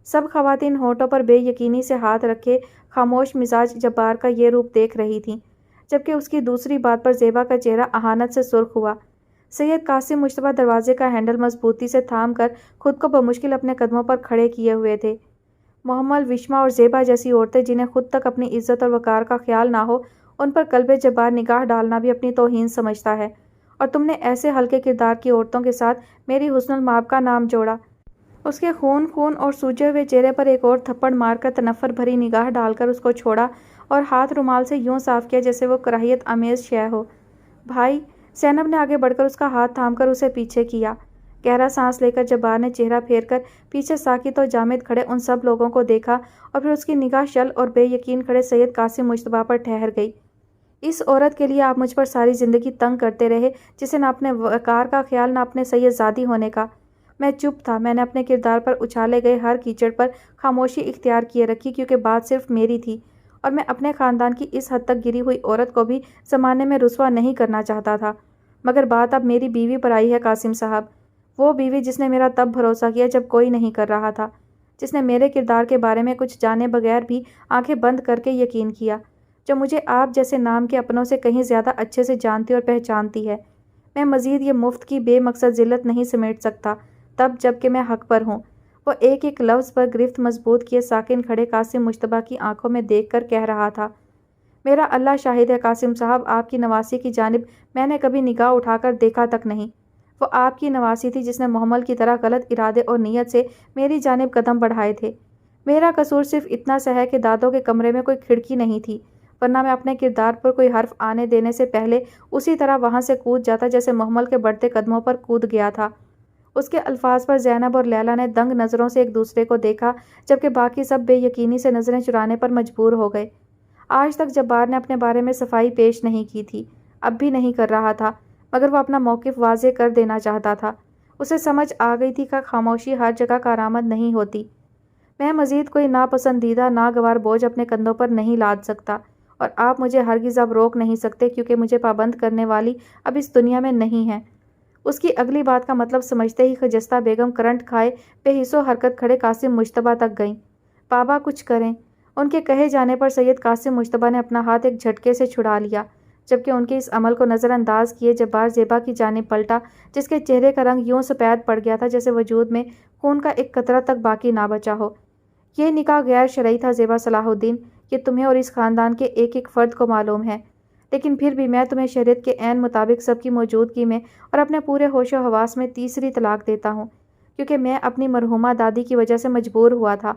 سب خواتین ہونٹوں پر بے یقینی سے ہاتھ رکھے خاموش مزاج جبار کا یہ روپ دیکھ رہی تھیں، جبکہ اس کی دوسری بات پر زیبا کا چہرہ اہانت سے سرخ ہوا۔ سید قاسم مجتبیٰ دروازے کا ہینڈل مضبوطی سے تھام کر خود کو بمشکل اپنے قدموں پر کھڑے کیے ہوئے تھے۔ محمل، وشما اور زیبا جیسی عورتیں جنہیں خود تک اپنی عزت اور وقار کا خیال نہ ہو، ان پر قلب جبار نگاہ ڈالنا بھی اپنی توہین سمجھتا ہے، اور تم نے ایسے ہلکے کردار کی عورتوں کے ساتھ میری حسن المآب کا نام جوڑا۔ اس کے خون اور سوجے ہوئے چہرے پر ایک اور تھپڑ مار کر تنفر بھری نگاہ ڈال کر اس کو چھوڑا اور ہاتھ رومال سے یوں صاف کیا جیسے وہ کراہیت آمیز شے ہو۔ بھائی، زینب نے آگے بڑھ کر اس کا ہاتھ تھام کر اسے پیچھے کیا۔ گہرا سانس لے کر جبار نے چہرہ پھیر کر پیچھے ساکت و جامد کھڑے ان سب لوگوں کو دیکھا اور پھر اس کی نگاہ شل اور بے یقین کھڑے سید قاسم مجتبیٰ پر ٹھہر گئی۔ اس عورت کے لیے آپ مجھ پر ساری زندگی تنگ کرتے رہے، جسے نہ اپنے وقار کا خیال نہ اپنے سید زادی ہونے کا۔ میں چپ تھا، میں نے اپنے کردار پر اچھالے گئے ہر کیچڑ پر خاموشی اختیار کیے رکھی، کیونکہ بات صرف میری تھی اور میں اپنے خاندان کی اس حد تک گری ہوئی عورت کو بھی زمانے میں رسوا نہیں کرنا چاہتا تھا۔ مگر بات اب میری بیوی پر آئی ہے قاسم صاحب، وہ بیوی جس نے میرا تب بھروسہ کیا جب کوئی نہیں کر رہا تھا، جس نے میرے کردار کے بارے میں کچھ جانے بغیر بھی آنکھیں بند کر کے یقین کیا، جو مجھے آپ جیسے نام کے اپنوں سے کہیں زیادہ اچھے سے جانتی اور پہچانتی ہے۔ میں مزید یہ مفت کی بے مقصد ذلت نہیں سمیٹ سکتا تب جب کہ میں حق پر ہوں۔ وہ ایک ایک لفظ پر گرفت مضبوط کیے ساکن کھڑے قاسم مجتبیٰ کی آنکھوں میں دیکھ کر کہہ رہا تھا، میرا اللہ شاہد ہے قاسم صاحب، آپ کی نواسی کی جانب میں نے کبھی نگاہ اٹھا کر دیکھا تک نہیں۔ وہ آپ کی نواسی تھی جس نے محمل کی طرح غلط ارادے اور نیت سے میری جانب قدم بڑھائے تھے۔ میرا قصور صرف اتنا سا ہے کہ دادوں کے کمرے میں کوئی کھڑکی نہیں تھی، ورنہ میں اپنے کردار پر کوئی حرف آنے دینے سے پہلے اسی طرح وہاں سے کود جاتا جیسے محمل کے بڑھتے قدموں پر کود گیا تھا۔ اس کے الفاظ پر زینب اور لیلا نے دنگ نظروں سے ایک دوسرے کو دیکھا، جبکہ باقی سب بے یقینی سے نظریں چرانے پر مجبور ہو گئے۔ آج تک جبار نے اپنے بارے میں صفائی پیش نہیں کی تھی، اب بھی نہیں کر رہا تھا، مگر وہ اپنا موقف واضح کر دینا چاہتا تھا۔ اسے سمجھ آ گئی تھی کہ خاموشی ہر جگہ کارآمد نہیں ہوتی۔ میں مزید کوئی ناپسندیدہ ناگوار بوجھ اپنے کندھوں پر نہیں لاد سکتا، اور آپ مجھے ہرگز اب روک نہیں سکتے، کیونکہ مجھے پابند کرنے والی اب اس دنیا میں نہیں ہے۔ اس کی اگلی بات کا مطلب سمجھتے ہی خجستہ بیگم کرنٹ کھائے بے حس و حرکت کھڑے قاسم مجتبیٰ تک گئیں۔ بابا کچھ کریں۔ ان کے کہے جانے پر سید قاسم مجتبیٰ نے اپنا ہاتھ ایک جھٹکے سے چھڑا لیا، جبکہ ان کے اس عمل کو نظر انداز کیے جبار زیبا کی جانب پلٹا، جس کے چہرے کا رنگ یوں سفید پڑ گیا تھا جیسے وجود میں خون کا ایک قطرہ تک باقی نہ بچا ہو۔ یہ نکاح غیر شرعی تھا زیبا صلاح الدین، یہ تمہیں اور اس خاندان کے ایک ایک فرد کو معلوم ہے، لیکن پھر بھی میں تمہیں شریعت کے عین مطابق سب کی موجودگی میں اور اپنے پورے ہوش و حواس میں تیسری طلاق دیتا ہوں، کیونکہ میں اپنی مرحومہ دادی کی وجہ سے مجبور ہوا تھا۔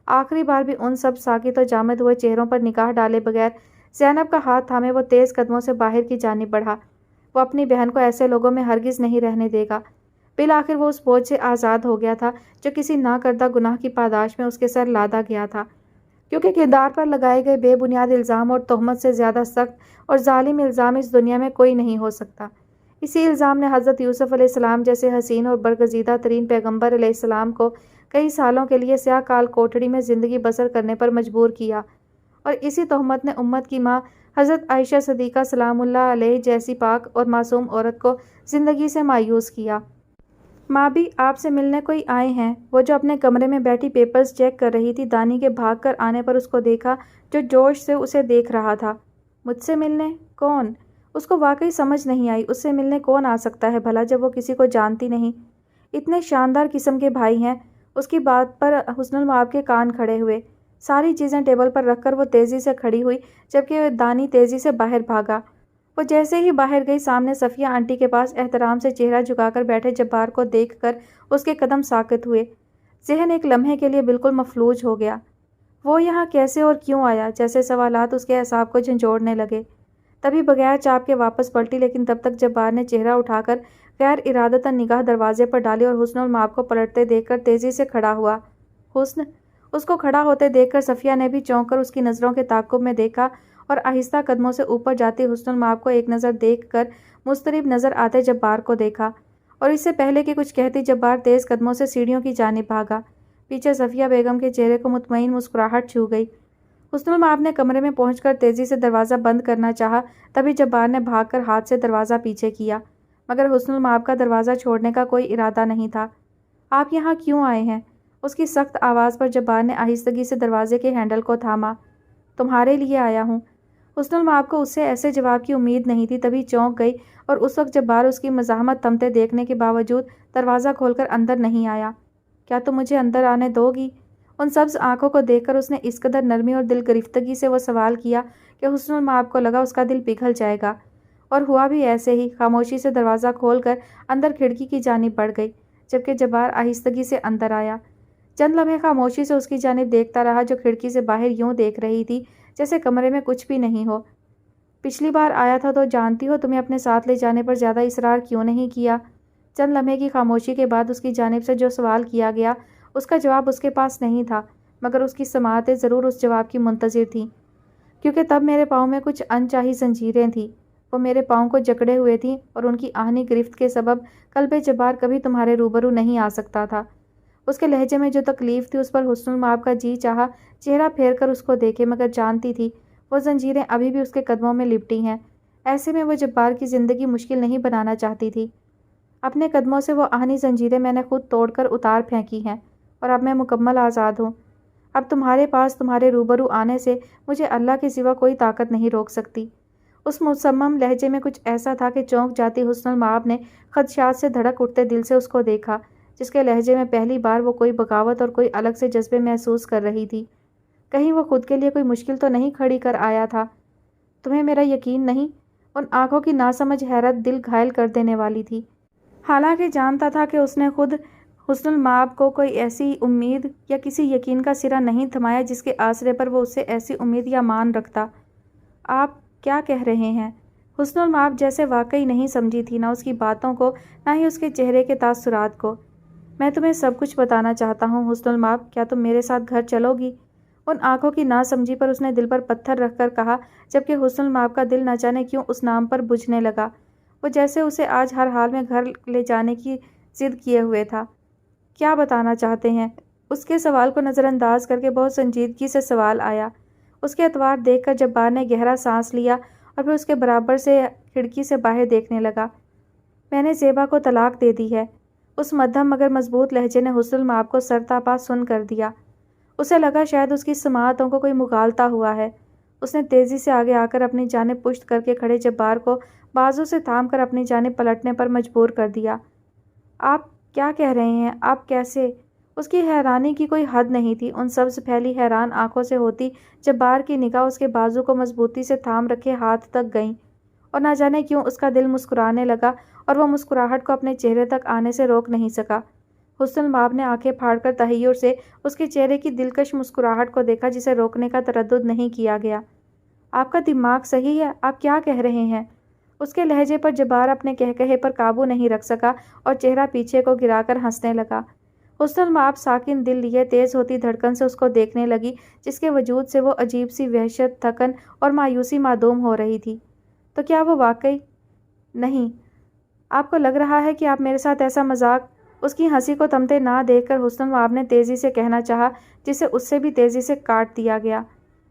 آخری بار بھی ان سب ساکت و جامد ہوئے چہروں پر نگاہ ڈالے بغیر زینب کا ہاتھ تھامے وہ تیز قدموں سے باہر کی جانب بڑھا۔ وہ اپنی بہن کو ایسے لوگوں میں ہرگز نہیں رہنے دے گا۔ بالآخر وہ اس بوجھ سے آزاد ہو گیا تھا جو کسی نہ کردہ گناہ کی پاداش میں اس کے سر لادا گیا تھا، کیونکہ کردار پر لگائے گئے بے بنیاد الزام اور تہمت سے زیادہ سخت اور ظالم الزام اس دنیا میں کوئی نہیں ہو سکتا۔ اسی الزام نے حضرت یوسف علیہ السلام جیسے حسین اور برگزیدہ ترین پیغمبر علیہ السلام کو کئی سالوں کے لیے سیاہ کال کوٹڑی میں زندگی بسر کرنے پر مجبور کیا، اور اسی تہمت نے امت کی ماں حضرت عائشہ صدیقہ سلام اللہ علیہ جیسی پاک اور معصوم عورت کو زندگی سے مایوس کیا۔ ماں بھی آپ سے ملنے کوئی آئے ہیں؟ وہ جو اپنے کمرے میں بیٹھی پیپرز چیک کر رہی تھی، دانی کے بھاگ کر آنے پر اس کو دیکھا جو جوش سے اسے دیکھ رہا تھا۔ مجھ سے ملنے؟ کون؟ اس کو واقعی سمجھ نہیں آئی، اس سے ملنے کون آ سکتا ہے بھلا جب وہ کسی کو جانتی نہیں؟ اتنے شاندار قسم کے بھائی ہیں۔ اس کی بات پر حسن المآب کے کان کھڑے ہوئے۔ ساری چیزیں ٹیبل پر رکھ کر وہ تیزی سے کھڑی ہوئی جبکہ دانی تیزی سے باہر بھاگا۔ وہ جیسے ہی باہر گئی، سامنے صفیہ آنٹی کے پاس احترام سے چہرہ جھکا کر بیٹھے جبار کو دیکھ کر اس کے قدم ساکت ہوئے۔ ذہن ایک لمحے کے لیے بالکل مفلوج ہو گیا۔ وہ یہاں کیسے اور کیوں آیا؟ جیسے سوالات اس کے اعصاب کو جھنجھوڑنے لگے۔ تبھی بغیر چاپ کے واپس پلٹی، لیکن تب تک جبار نے چہرہ اٹھا کر غیر ارادتاً نگاہ دروازے پر ڈالی اور حسن المآب کو پلٹتے دیکھ کر تیزی سے کھڑا ہوا۔ حسن! اس کو کھڑا ہوتے دیکھ کر صفیہ نے بھی چونک کر اس کی نظروں کے تعاقب میں دیکھا اور آہستہ قدموں سے اوپر جاتی حسن المآب کو ایک نظر دیکھ کر مضطرب نظر آتے جبار کو دیکھا، اور اس سے پہلے کہ کچھ کہتی جبار تیز قدموں سے سیڑھیوں کی جانب بھاگا۔ پیچھے صفیہ بیگم کے چہرے کو مطمئن مسکراہٹ چھو گئی۔ حسن المآب نے کمرے میں پہنچ کر تیزی سے دروازہ بند کرنا چاہا، تبھی جبار نے بھاگ کر ہاتھ سے دروازہ پیچھے کیا، مگر حسن المآب کا دروازہ چھوڑنے کا کوئی ارادہ نہیں تھا۔ آپ یہاں کیوں آئے ہیں؟ اس کی سخت آواز پر جبار نے آہستگی سے دروازے کے ہینڈل کو تھاما۔ تمہارے لیے آیا ہوں۔ حسن المآب کو اس سے ایسے جواب کی امید نہیں تھی، تبھی چونک گئی، اور اس وقت جبار اس کی مزاحمت تھمتے دیکھنے کے باوجود دروازہ کھول کر اندر نہیں آیا۔ کیا تم مجھے اندر آنے دو گی؟ ان سبز آنکھوں کو دیکھ کر اس نے اس قدر نرمی اور دل گرفتگی سے وہ سوال کیا کہ حسن المآب کو لگا اس کا دل پگھل جائے گا، اور ہوا بھی ایسے ہی۔ خاموشی سے دروازہ کھول کر اندر کھڑکی کی جانب بڑھ گئی، جبکہ جبار آہستگی سے اندر آیا۔ چند لمحے خاموشی سے اس کی جانب دیکھتا رہا جو کھڑکی سے باہر یوں دیکھ رہی تھی جیسے کمرے میں کچھ بھی نہیں ہو۔ پچھلی بار آیا تھا تو جانتی ہو، تمہیں اپنے ساتھ لے جانے پر زیادہ اصرار کیوں نہیں کیا؟ چند لمحے کی خاموشی کے بعد اس کی جانب سے جو سوال کیا گیا اس کا جواب اس کے پاس نہیں تھا، مگر اس کی سماعتیں ضرور اس جواب کی منتظر تھیں، کیونکہ تب میرے پاؤں میں کچھ انچاہی زنجیریں تھیں۔ وہ میرے پاؤں کو جکڑے ہوئے تھیں اور ان کی آہنی گرفت کے سبب قلب جبار کبھی تمہارے روبرو نہیں آ سکتا تھا۔ اس کے لہجے میں جو تکلیف تھی اس پر حسن المآب کا جی چاہا چہرہ پھیر کر اس کو دیکھے، مگر جانتی تھی وہ زنجیریں ابھی بھی اس کے قدموں میں لپٹی ہیں۔ ایسے میں وہ جبار کی زندگی مشکل نہیں بنانا چاہتی تھی۔ اپنے قدموں سے وہ آہنی زنجیریں میں نے خود توڑ کر اتار پھینکی ہیں، اور اب میں مکمل آزاد ہوں۔ اب تمہارے پاس تمہارے روبرو آنے سے مجھے اللہ کے سوا کوئی طاقت نہیں روک سکتی۔ اس مصمم لہجے میں کچھ ایسا تھا کہ چونک جاتی حسن المآب نے خدشات سے دھڑک اٹھتے دل سے اس کو دیکھا، جس کے لہجے میں پہلی بار وہ کوئی بغاوت اور کوئی الگ سے جذبے محسوس کر رہی تھی۔ کہیں وہ خود کے لیے کوئی مشکل تو نہیں کھڑی کر آیا تھا؟ تمہیں میرا یقین نہیں؟ ان آنکھوں کی ناسمجھ حیرت دل گھائل کر دینے والی تھی۔ حالانکہ جانتا تھا کہ اس نے خود حسن المآب کو کوئی ایسی امید یا کسی یقین کا سرا نہیں تھمایا جس کے آسرے پر وہ اس سے ایسی امید یا مان رکھتا۔ آپ کیا کہہ رہے ہیں؟ حسن المآب جیسے واقعی نہیں سمجھی تھی، نہ اس کی باتوں کو، نہ ہی اس کے چہرے کے تاثرات کو۔ میں تمہیں سب کچھ بتانا چاہتا ہوں حسن المآب، کیا تم میرے ساتھ گھر چلو گی؟ ان آنکھوں کی نہ سمجھی پر اس نے دل پر پتھر رکھ کر کہا، جبکہ حسن المآب کا دل نہ جانے کیوں اس نام پر بجھنے لگا۔ وہ جیسے اسے آج ہر حال میں گھر لے جانے کی ضد کیے ہوئے تھا۔ کیا بتانا چاہتے ہیں؟ اس کے سوال کو نظر انداز کر کے بہت سنجیدگی سے سوال آیا۔ اس کے اطوار دیکھ کر جبار نے گہرا سانس لیا اور پھر اس کے برابر سے کھڑکی سے باہر دیکھنے لگا۔ میں نے زیبا کو طلاق دے دی ہے۔ اس مدھم مگر مضبوط لہجے نے حسن المآب کو سرتاپا سن کر دیا۔ اسے لگا شاید اس کی سماعتوں کو کوئی مغالطہ ہوا ہے۔ اس نے تیزی سے آگے آ کر اپنی جانب پشت کر کے کھڑے جبار کو بازو سے تھام کر اپنی جانب پلٹنے پر مجبور کر دیا۔ آپ کیا کہہ رہے ہیں؟ آپ کیسے؟ اس کی حیرانی کی کوئی حد نہیں تھی۔ ان سبز پھیلی حیران آنکھوں سے ہوتی جبار کی نگاہ اس کے بازو کو مضبوطی سے تھام رکھے ہاتھ تک گئیں، اور نہ جانے کیوں اس کا دل مسکرانے لگا اور وہ مسکراہٹ کو اپنے چہرے تک آنے سے روک نہیں سکا۔ حسن المآب نے آنکھیں پھاڑ کر تحیر سے اس کے چہرے کی دلکش مسکراہٹ کو دیکھا جسے روکنے کا تردد نہیں کیا گیا۔ آپ کا دماغ صحیح ہے؟ آپ کیا کہہ رہے ہیں؟ اس کے لہجے پر جبار اپنے کہے پر قابو نہیں رکھ سکا اور چہرہ پیچھے کو گرا کر ہنسنے لگا۔ حسن المآب ساکن دل لیے تیز ہوتی دھڑکن سے اس کو دیکھنے لگی، جس کے وجود سے وہ عجیب سی وحشت، تھکن اور مایوسی معدوم ہو رہی تھی۔ تو کیا وہ واقعی نہیں؟ آپ کو لگ رہا ہے کہ آپ میرے ساتھ ایسا مذاق؟ اس کی ہنسی کو تھمتے نہ دیکھ کر حسن المآب نے تیزی سے کہنا چاہا، جسے اس سے بھی تیزی سے کاٹ دیا گیا۔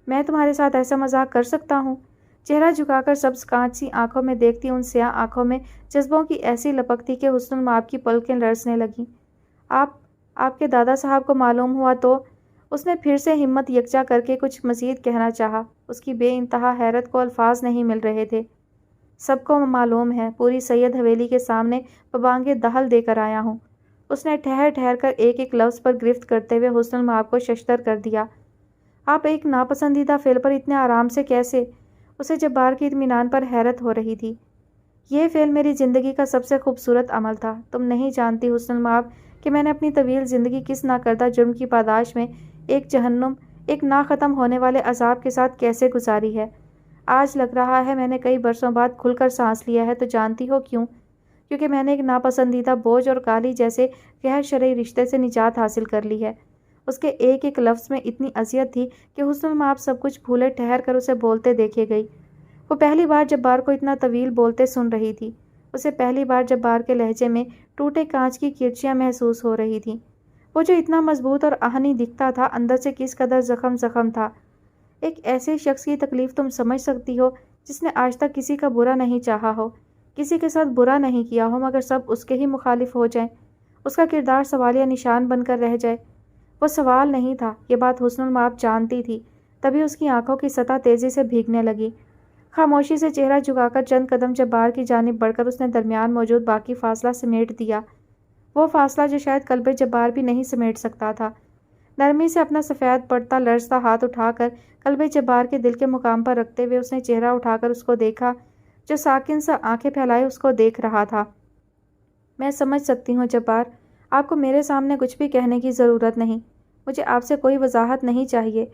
میں تمہارے ساتھ ایسا مذاق کر سکتا ہوں؟ چہرہ جھکا کر سبز کانچ سی آنکھوں میں دیکھتی ان سیاہ آنکھوں میں جذبوں کی ایسی لپک تھی کہ حسن المآب کی پلکیں لرزنے لگیں۔ آپ کے دادا صاحب کو معلوم ہوا تو؟ اس نے پھر سے ہمت یکجا کر کے کچھ مزید کہنا چاہا۔ اس کی بے انتہا حیرت کو الفاظ نہیں مل رہے تھے۔ سب کو معلوم ہے، پوری سید حویلی کے سامنے ببانگ دہل دے کر آیا ہوں۔ اس نے ٹھہر ٹھہر کر ایک ایک لفظ پر گرفت کرتے ہوئے حسن المآب کو ششدر کر دیا۔ آپ ایک ناپسندیدہ فعل پر اتنے آرام سے کیسے؟ اسے جبار کی اطمینان پر حیرت ہو رہی تھی۔ یہ فعل میری زندگی کا سب سے خوبصورت عمل تھا۔ تم نہیں جانتی حسن المآب کہ میں نے اپنی طویل زندگی کس ناکردہ جرم کی پاداش میں ایک جہنم، ایک نا ختم ہونے والے عذاب کے ساتھ کیسے گزاری ہے۔ آج لگ رہا ہے میں نے کئی برسوں بعد کھل کر سانس لیا ہے۔ تو جانتی ہو کیوں؟ کیونکہ میں نے ایک ناپسندیدہ بوجھ اور کالی جیسے غیر شرعی رشتے سے نجات حاصل کر لی ہے۔ اس کے ایک ایک لفظ میں اتنی اذیت تھی کہ حسن المآب سب کچھ بھولے ٹھہر کر اسے بولتے دیکھے گئی۔ وہ پہلی بار جبار کو اتنا طویل بولتے سن رہی تھی۔ اسے پہلی بار جبار کے لہجے میں ٹوٹے کانچ کی کرچیاں محسوس ہو رہی تھیں۔ وہ جو اتنا مضبوط اور آہنی دکھتا تھا، اندر سے کس قدر زخم تھا۔ ایک ایسے شخص کی تکلیف تم سمجھ سکتی ہو جس نے آج تک کسی کا برا نہیں چاہا ہو، کسی کے ساتھ برا نہیں کیا ہو، مگر سب اس کے ہی مخالف ہو جائیں، اس کا کردار سوالیہ نشان بن کر رہ جائے۔ وہ سوال نہیں تھا، یہ بات حسن المآب جانتی تھی، تبھی اس کی آنکھوں کی سطح تیزی سے بھیگنے لگی۔ خاموشی سے چہرہ جھکا کر چند قدم جبار کی جانب بڑھ کر اس نے درمیان موجود باقی فاصلہ سمیٹ دیا، وہ فاصلہ جو شاید قلب جبار بھی نہیں سمیٹ سکتا تھا۔ نرمی سے اپنا سفید پڑتا لرزتا ہاتھ اٹھا کر قلب جبار کے دل کے مقام پر رکھتے ہوئے اس نے چہرہ اٹھا کر اس کو دیکھا، جو ساکن سا آنکھیں پھیلائے اس کو دیکھ رہا تھا۔ میں سمجھ سکتی ہوں جبار، آپ کو میرے سامنے کچھ بھی کہنے کی ضرورت نہیں، مجھے آپ سے کوئی وضاحت نہیں چاہیے۔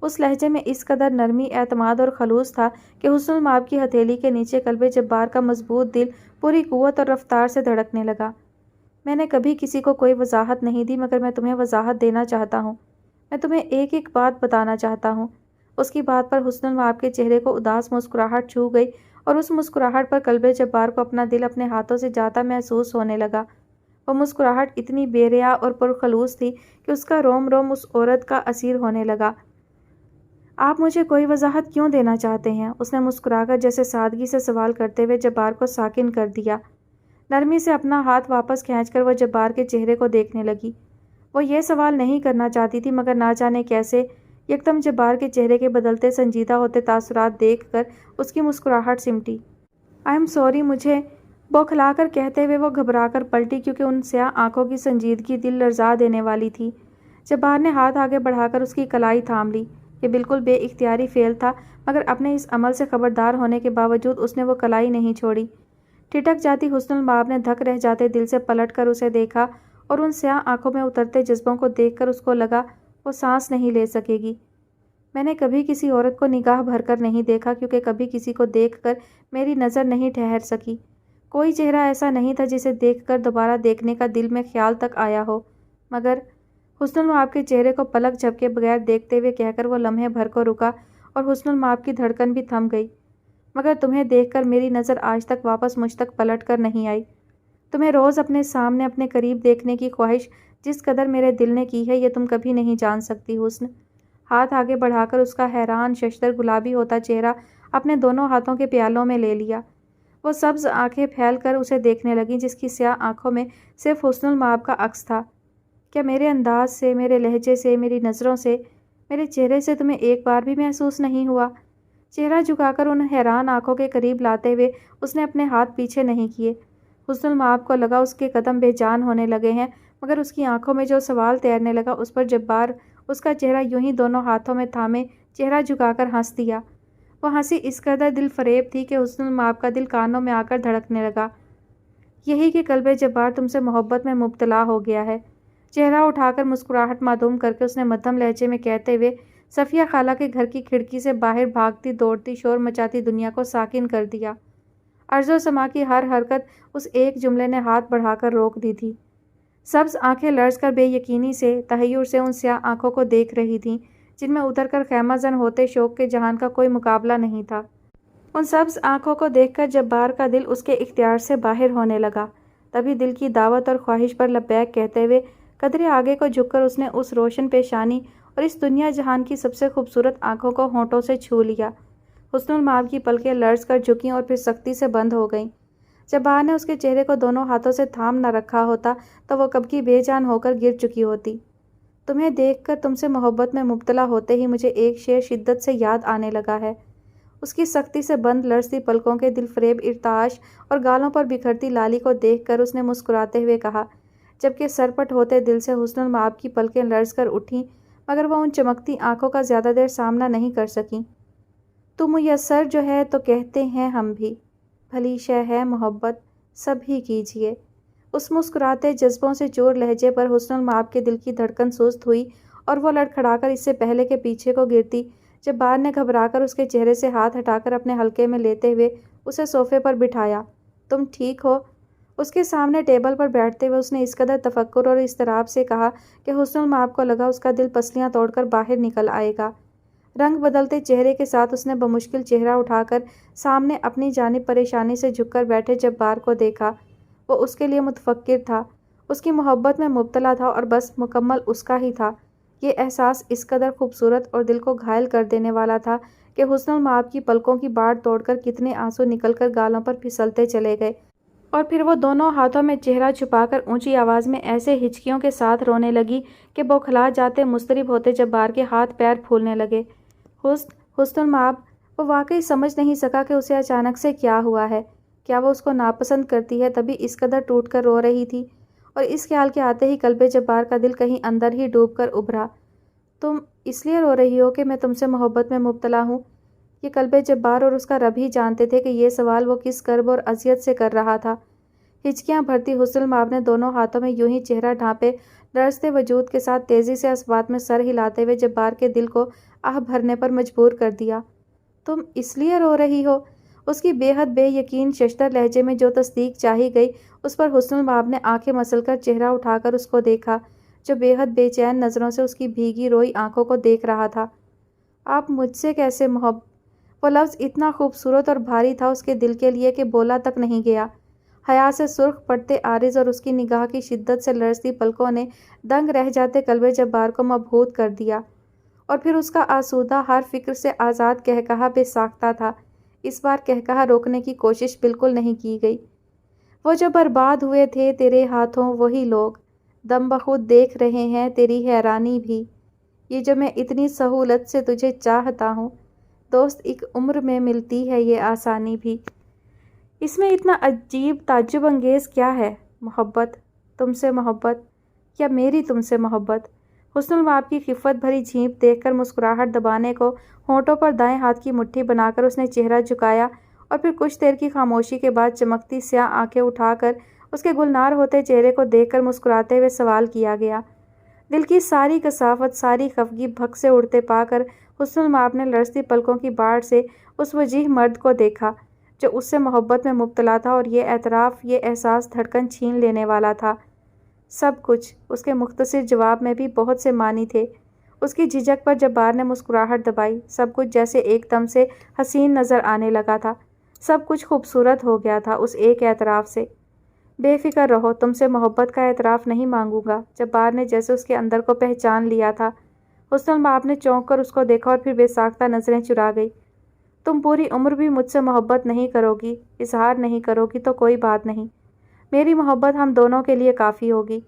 اس لہجے میں اس قدر نرمی، اعتماد اور خلوص تھا کہ حسن المآب کی ہتھیلی کے نیچے قلب جبار کا مضبوط دل پوری قوت اور رفتار سے دھڑکنے لگا۔ میں نے کبھی کسی کو کوئی وضاحت نہیں دی، مگر میں تمہیں وضاحت دینا چاہتا ہوں۔ میں تمہیں ایک ایک بات بتانا چاہتا ہوں۔ اس کی بات پر حسن المآب کے چہرے کو اداس مسکراہٹ چھو گئی اور اس مسکراہٹ پر قلب جبار کو اپنا دل اپنے ہاتھوں سے جاتا محسوس ہونے لگا۔ وہ مسکراہٹ اتنی بے ریا اور پرخلوص تھی کہ اس کا روم روم اس عورت کا اسیر ہونے لگا۔ آپ مجھے کوئی وضاحت کیوں دینا چاہتے ہیں؟ اس نے مسکرا کر جیسے سادگی سے سوال کرتے ہوئے جبار کو ساکن کر دیا۔ نرمی سے اپنا ہاتھ واپس کھینچ کر وہ جبار کے چہرے کو دیکھنے لگی۔ وہ یہ سوال نہیں کرنا چاہتی تھی، مگر نہ جانے کیسے یکدم جبار کے چہرے کے بدلتے سنجیدہ ہوتے تاثرات دیکھ کر اس کی مسکراہٹ سمٹی۔ آئی ایم سوری، مجھے بوکھلا کر کہتے ہوئے وہ گھبرا کر پلٹی، کیونکہ ان سیاہ آنکھوں کی سنجیدگی دل لرزا دینے والی تھی۔ جبار نے ہاتھ آگے بڑھا کر اس کی کلائی تھام لی۔ یہ بالکل بے اختیاری فعل تھا، مگر اپنے اس عمل سے خبردار ہونے کے باوجود اس نے وہ کلائی نہیں چھوڑی۔ ٹھٹک جاتی حسن المآب نے دھک رہ جاتے دل سے پلٹ کر اسے دیکھا اور ان سیاہ آنکھوں میں اترتے جذبوں کو دیکھ کر اس کو لگا وہ سانس نہیں لے سکے گی۔ میں نے کبھی کسی عورت کو نگاہ بھر کر نہیں دیکھا، کیونکہ کبھی کسی کو دیکھ کر میری نظر نہیں ٹھہر سکی۔ کوئی چہرہ ایسا نہیں تھا جسے دیکھ کر دوبارہ دیکھنے کا دل میں خیال تک آیا ہو، مگر حسن المآب کے چہرے کو پلک جھپکے بغیر دیکھتے ہوئے کہہ کر وہ لمحے بھر کو رکا اور حسن المآب کی دھڑکن بھی تھم گئی۔ مگر تمہیں دیکھ کر میری نظر آج تک واپس مجھ تک پلٹ کر نہیں آئی۔ تمہیں روز اپنے سامنے اپنے قریب دیکھنے کی خواہش جس قدر میرے دل نے کی ہے، یہ تم کبھی نہیں جان سکتی حسن۔ ہاتھ آگے بڑھا کر اس کا حیران ششدر گلابی ہوتا چہرہ اپنے دونوں ہاتھوں کے پیالوں میں لے لیا۔ وہ سبز آنکھیں پھیل کر اسے دیکھنے لگیں، جس کی سیاہ آنکھوں میں صرف حسن المآب کا عکس تھا۔ کیا میرے انداز سے، میرے لہجے سے، میری نظروں سے، میرے چہرے سے تمہیں ایک بار بھی محسوس نہیں ہوا؟ چہرہ جھکا کر ان حیران آنکھوں کے قریب لاتے ہوئے اس نے اپنے ہاتھ پیچھے نہیں کیے۔ حسن المآب کو لگا اس کے قدم بے جان ہونے لگے ہیں، مگر اس کی آنکھوں میں جو سوال تیرنے لگا اس پر جبار اس کا چہرہ یوں ہی دونوں ہاتھوں میں تھامے چہرہ جھکا کر ہنس دیا۔ وہ ہنسی اس قدر دل فریب تھی کہ حسن المآب کا دل کانوں میں آ کر دھڑکنے لگا۔ یہی کہ قلب جبار تم سے محبت میں مبتلا ہو گیا ہے۔ چہرہ اٹھا کر مسکراہٹ معدوم کر کے اس نے مدھم لہجے میں کہتے ہوئے صفیہ خالہ کے گھر کی کھڑکی سے باہر بھاگتی دوڑتی شور مچاتی دنیا کو ساکن کر دیا۔ ارض و سما کی ہر حرکت اس ایک جملے نے ہاتھ بڑھا کر روک دی تھی۔ سبز آنکھیں لرز کر بے یقینی سے تحیر سے ان سیاہ آنکھوں کو دیکھ رہی تھیں جن میں اتر کر خیمہ زن ہوتے شوق کے جہان کا کوئی مقابلہ نہیں تھا۔ ان سبز آنکھوں کو دیکھ کر جبار کا دل اس کے اختیار سے باہر ہونے لگا۔ تبھی دل کی دعوت اور خواہش پر لبیک کہتے ہوئے قدرے آگے کو جھک کر اس نے اس روشن پیشانی اور اس دنیا جہان کی سب سے خوبصورت آنکھوں کو ہونٹوں سے چھو لیا۔ حسن المآب کی پلکیں لرز کر جھکیں اور پھر سختی سے بند ہو گئیں۔ جبار نے اس کے چہرے کو دونوں ہاتھوں سے تھام نہ رکھا ہوتا تو وہ کب کی بے جان ہو کر گر چکی ہوتی۔ تمہیں دیکھ کر تم سے محبت میں مبتلا ہوتے ہی مجھے ایک شعر شدت سے یاد آنے لگا ہے۔ اس کی سختی سے بند لرزتی پلکوں کے دل فریب ارتعاش اور گالوں پر بکھرتی لالی کو دیکھ کر اس نے مسکراتے ہوئے کہا، جبکہ سرپٹ ہوتے دل سے حسن المآب کی پلکیں لرز کر اٹھیں مگر وہ ان چمکتی آنکھوں کا زیادہ دیر سامنا نہیں کر سکیں۔ تو میسر جو ہے تو کہتے ہیں ہم بھی، بھلی شے ہے محبت سب ہی کیجیے۔ اس مسکراتے جذبوں سے چور لہجے پر حسن المآب کے دل کی دھڑکن سست ہوئی اور وہ لڑکھڑا کر اس سے پہلے کہ پیچھے کو گرتی، جبار نے گھبرا کر اس کے چہرے سے ہاتھ ہٹا کر اپنے حلقے میں لیتے ہوئے اسے صوفے پر بٹھایا۔ تم ٹھیک ہو؟ اس کے سامنے ٹیبل پر بیٹھتے ہوئے اس نے اس قدر تفکر اور اضطراب سے کہا کہ حسن المآب کو لگا اس کا دل پسلیاں توڑ کر باہر نکل آئے گا۔ رنگ بدلتے چہرے کے ساتھ اس نے بمشکل چہرہ اٹھا کر سامنے اپنی جانب پریشانی سے جھک کر بیٹھے جبار کو دیکھا۔ وہ اس کے لیے متفکر تھا، اس کی محبت میں مبتلا تھا اور بس مکمل اس کا ہی تھا۔ یہ احساس اس قدر خوبصورت اور دل کو گھائل کر دینے والا تھا کہ حسن المآب کی پلکوں کی باڑ توڑ کر کتنے آنسو نکل کر گالوں پر پھسلتے چلے گئے اور پھر وہ دونوں ہاتھوں میں چہرہ چھپا کر اونچی آواز میں ایسے ہچکیوں کے ساتھ رونے لگی کہ بوکھلا جاتے مضطرب ہوتے جبار کے ہاتھ پیر پھولنے لگے۔ حسن المآب، وہ واقعی سمجھ نہیں سکا کہ اسے اچانک سے کیا ہوا ہے۔ کیا وہ اس کو ناپسند کرتی ہے تبھی اس قدر ٹوٹ کر رو رہی تھی؟ اور اس خیال کے آتے ہی قلب جبار کا دل کہیں اندر ہی ڈوب کر ابھرا۔ تم اس لیے رو رہی ہو کہ میں تم سے محبت میں مبتلا ہوں؟ یہ قلب جبار اور اس کا رب ہی جانتے تھے کہ یہ سوال وہ کس کرب اور اذیت سے کر رہا تھا۔ ہچکیاں بھرتی حسن المآب نے دونوں ہاتھوں میں یوں ہی چہرہ ڈھانپے لرزتے وجود کے ساتھ تیزی سے اسوات میں سر ہلاتے ہوئے جبار کے دل کو آہ بھرنے پر مجبور کر دیا۔ تم اس لیے رو رہی ہو؟ اس کی بے حد بے یقین ششدر لہجے میں جو تصدیق چاہی گئی اس پر حسن المآب نے آنکھیں مسل کر چہرہ اٹھا کر اس کو دیکھا جو بے حد بے چین نظروں سے اس کی بھیگی روئی آنکھوں کو دیکھ رہا تھا۔ آپ مجھ سے کیسے وہ لفظ اتنا خوبصورت اور بھاری تھا اس کے دل کے لیے کہ بولا تک نہیں گیا۔ حیا سے سرخ پڑتے عارض اور اس کی نگاہ کی شدت سے لرزتی پلکوں نے دنگ رہ جاتے قلب جبار کو مبہوت کر دیا، اور پھر اس کا آسودہ ہر فکر سے آزاد قہقہا بے ساختہ تھا۔ اس بار قہقہا روکنے کی کوشش بالکل نہیں کی گئی۔ وہ جو برباد ہوئے تھے تیرے ہاتھوں وہی لوگ دم بخود دیکھ رہے ہیں تیری حیرانی بھی، یہ جو میں اتنی سہولت سے تجھے چاہتا ہوں دوست ایک عمر میں ملتی ہے یہ آسانی بھی۔ اس میں اتنا عجیب تعجب انگیز کیا ہے؟ محبت، تم سے محبت یا میری تم سے محبت؟ حسن المآب کی خفت بھری جھیپ دیکھ کر مسکراہٹ دبانے کو ہونٹوں پر دائیں ہاتھ کی مٹھی بنا کر اس نے چہرہ جھکایا اور پھر کچھ دیر کی خاموشی کے بعد چمکتی سیاہ آنکھیں اٹھا کر اس کے گلنار ہوتے چہرے کو دیکھ کر مسکراتے ہوئے سوال کیا گیا۔ دل کی ساری کثافت، ساری خفگی بھگ سے اڑتے پا کر حسن المآب نے لرزتی پلکوں کی باڑ سے اس وجیح مرد کو دیکھا جو اس سے محبت میں مبتلا تھا، اور یہ اعتراف، یہ احساس دھڑکن چھین لینے والا تھا۔ سب کچھ اس کے مختصر جواب میں بھی بہت سے معنی تھے۔ اس کی جھجک پر جبار نے مسکراہٹ دبائی۔ سب کچھ جیسے ایک دم سے حسین نظر آنے لگا تھا، سب کچھ خوبصورت ہو گیا تھا اس ایک اعتراف سے۔ بے فکر رہو، تم سے محبت کا اعتراف نہیں مانگوں گا، جبار نے جیسے اس کے اندر کو پہچان لیا تھا۔ حسن المآب نے چونک کر اس کو دیکھا اور پھر بے ساختہ نظریں چرا گئی۔ تم پوری عمر بھی مجھ سے محبت نہیں کرو گی، اظہار نہیں کرو گی تو کوئی بات نہیں، میری محبت ہم دونوں کے لیے کافی ہوگی۔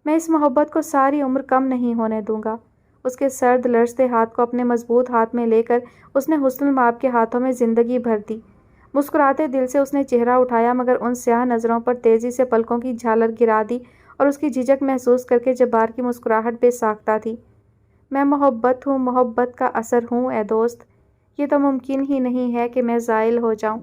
میں اس محبت کو ساری عمر کم نہیں ہونے دوں گا۔ اس کے سرد لرزتے ہاتھ کو اپنے مضبوط ہاتھ میں لے کر اس نے حسن المآب کے ہاتھوں میں زندگی بھر دی۔ مسکراتے دل سے اس نے چہرہ اٹھایا مگر ان سیاہ نظروں پر تیزی سے پلکوں کی جھالر گرا دی اور اس کی جھجک محسوس کر کے جبار کی مسکراہٹ بے ساختہ تھی۔ میں محبت ہوں، محبت کا اثر ہوں اے دوست، یہ تو ممکن ہی نہیں ہے کہ میں زائل ہو جاؤں۔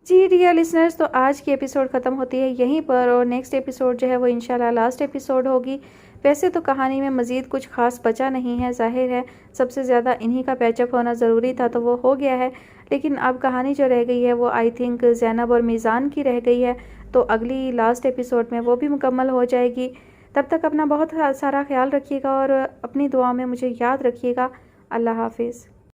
جی ڈیئر لسنرز، تو آج کی ایپیسوڈ ختم ہوتی ہے یہیں پر، اور نیکسٹ ایپیسوڈ جو ہے وہ انشاءاللہ لاسٹ ایپیسوڈ ہوگی۔ ویسے تو کہانی میں مزید کچھ خاص بچا نہیں ہے، ظاہر ہے سب سے زیادہ انہی کا پیچ اپ ہونا ضروری تھا تو وہ ہو گیا ہے، لیکن اب کہانی جو رہ گئی ہے وہ آئی تھنک زینب اور میزان کی رہ گئی ہے، تو اگلی لاسٹ ایپیسوڈ میں وہ بھی مکمل ہو جائے گی۔ تب تک اپنا بہت سارا خیال رکھیے گا اور اپنی دعا میں مجھے یاد رکھیے گا۔ اللہ حافظ۔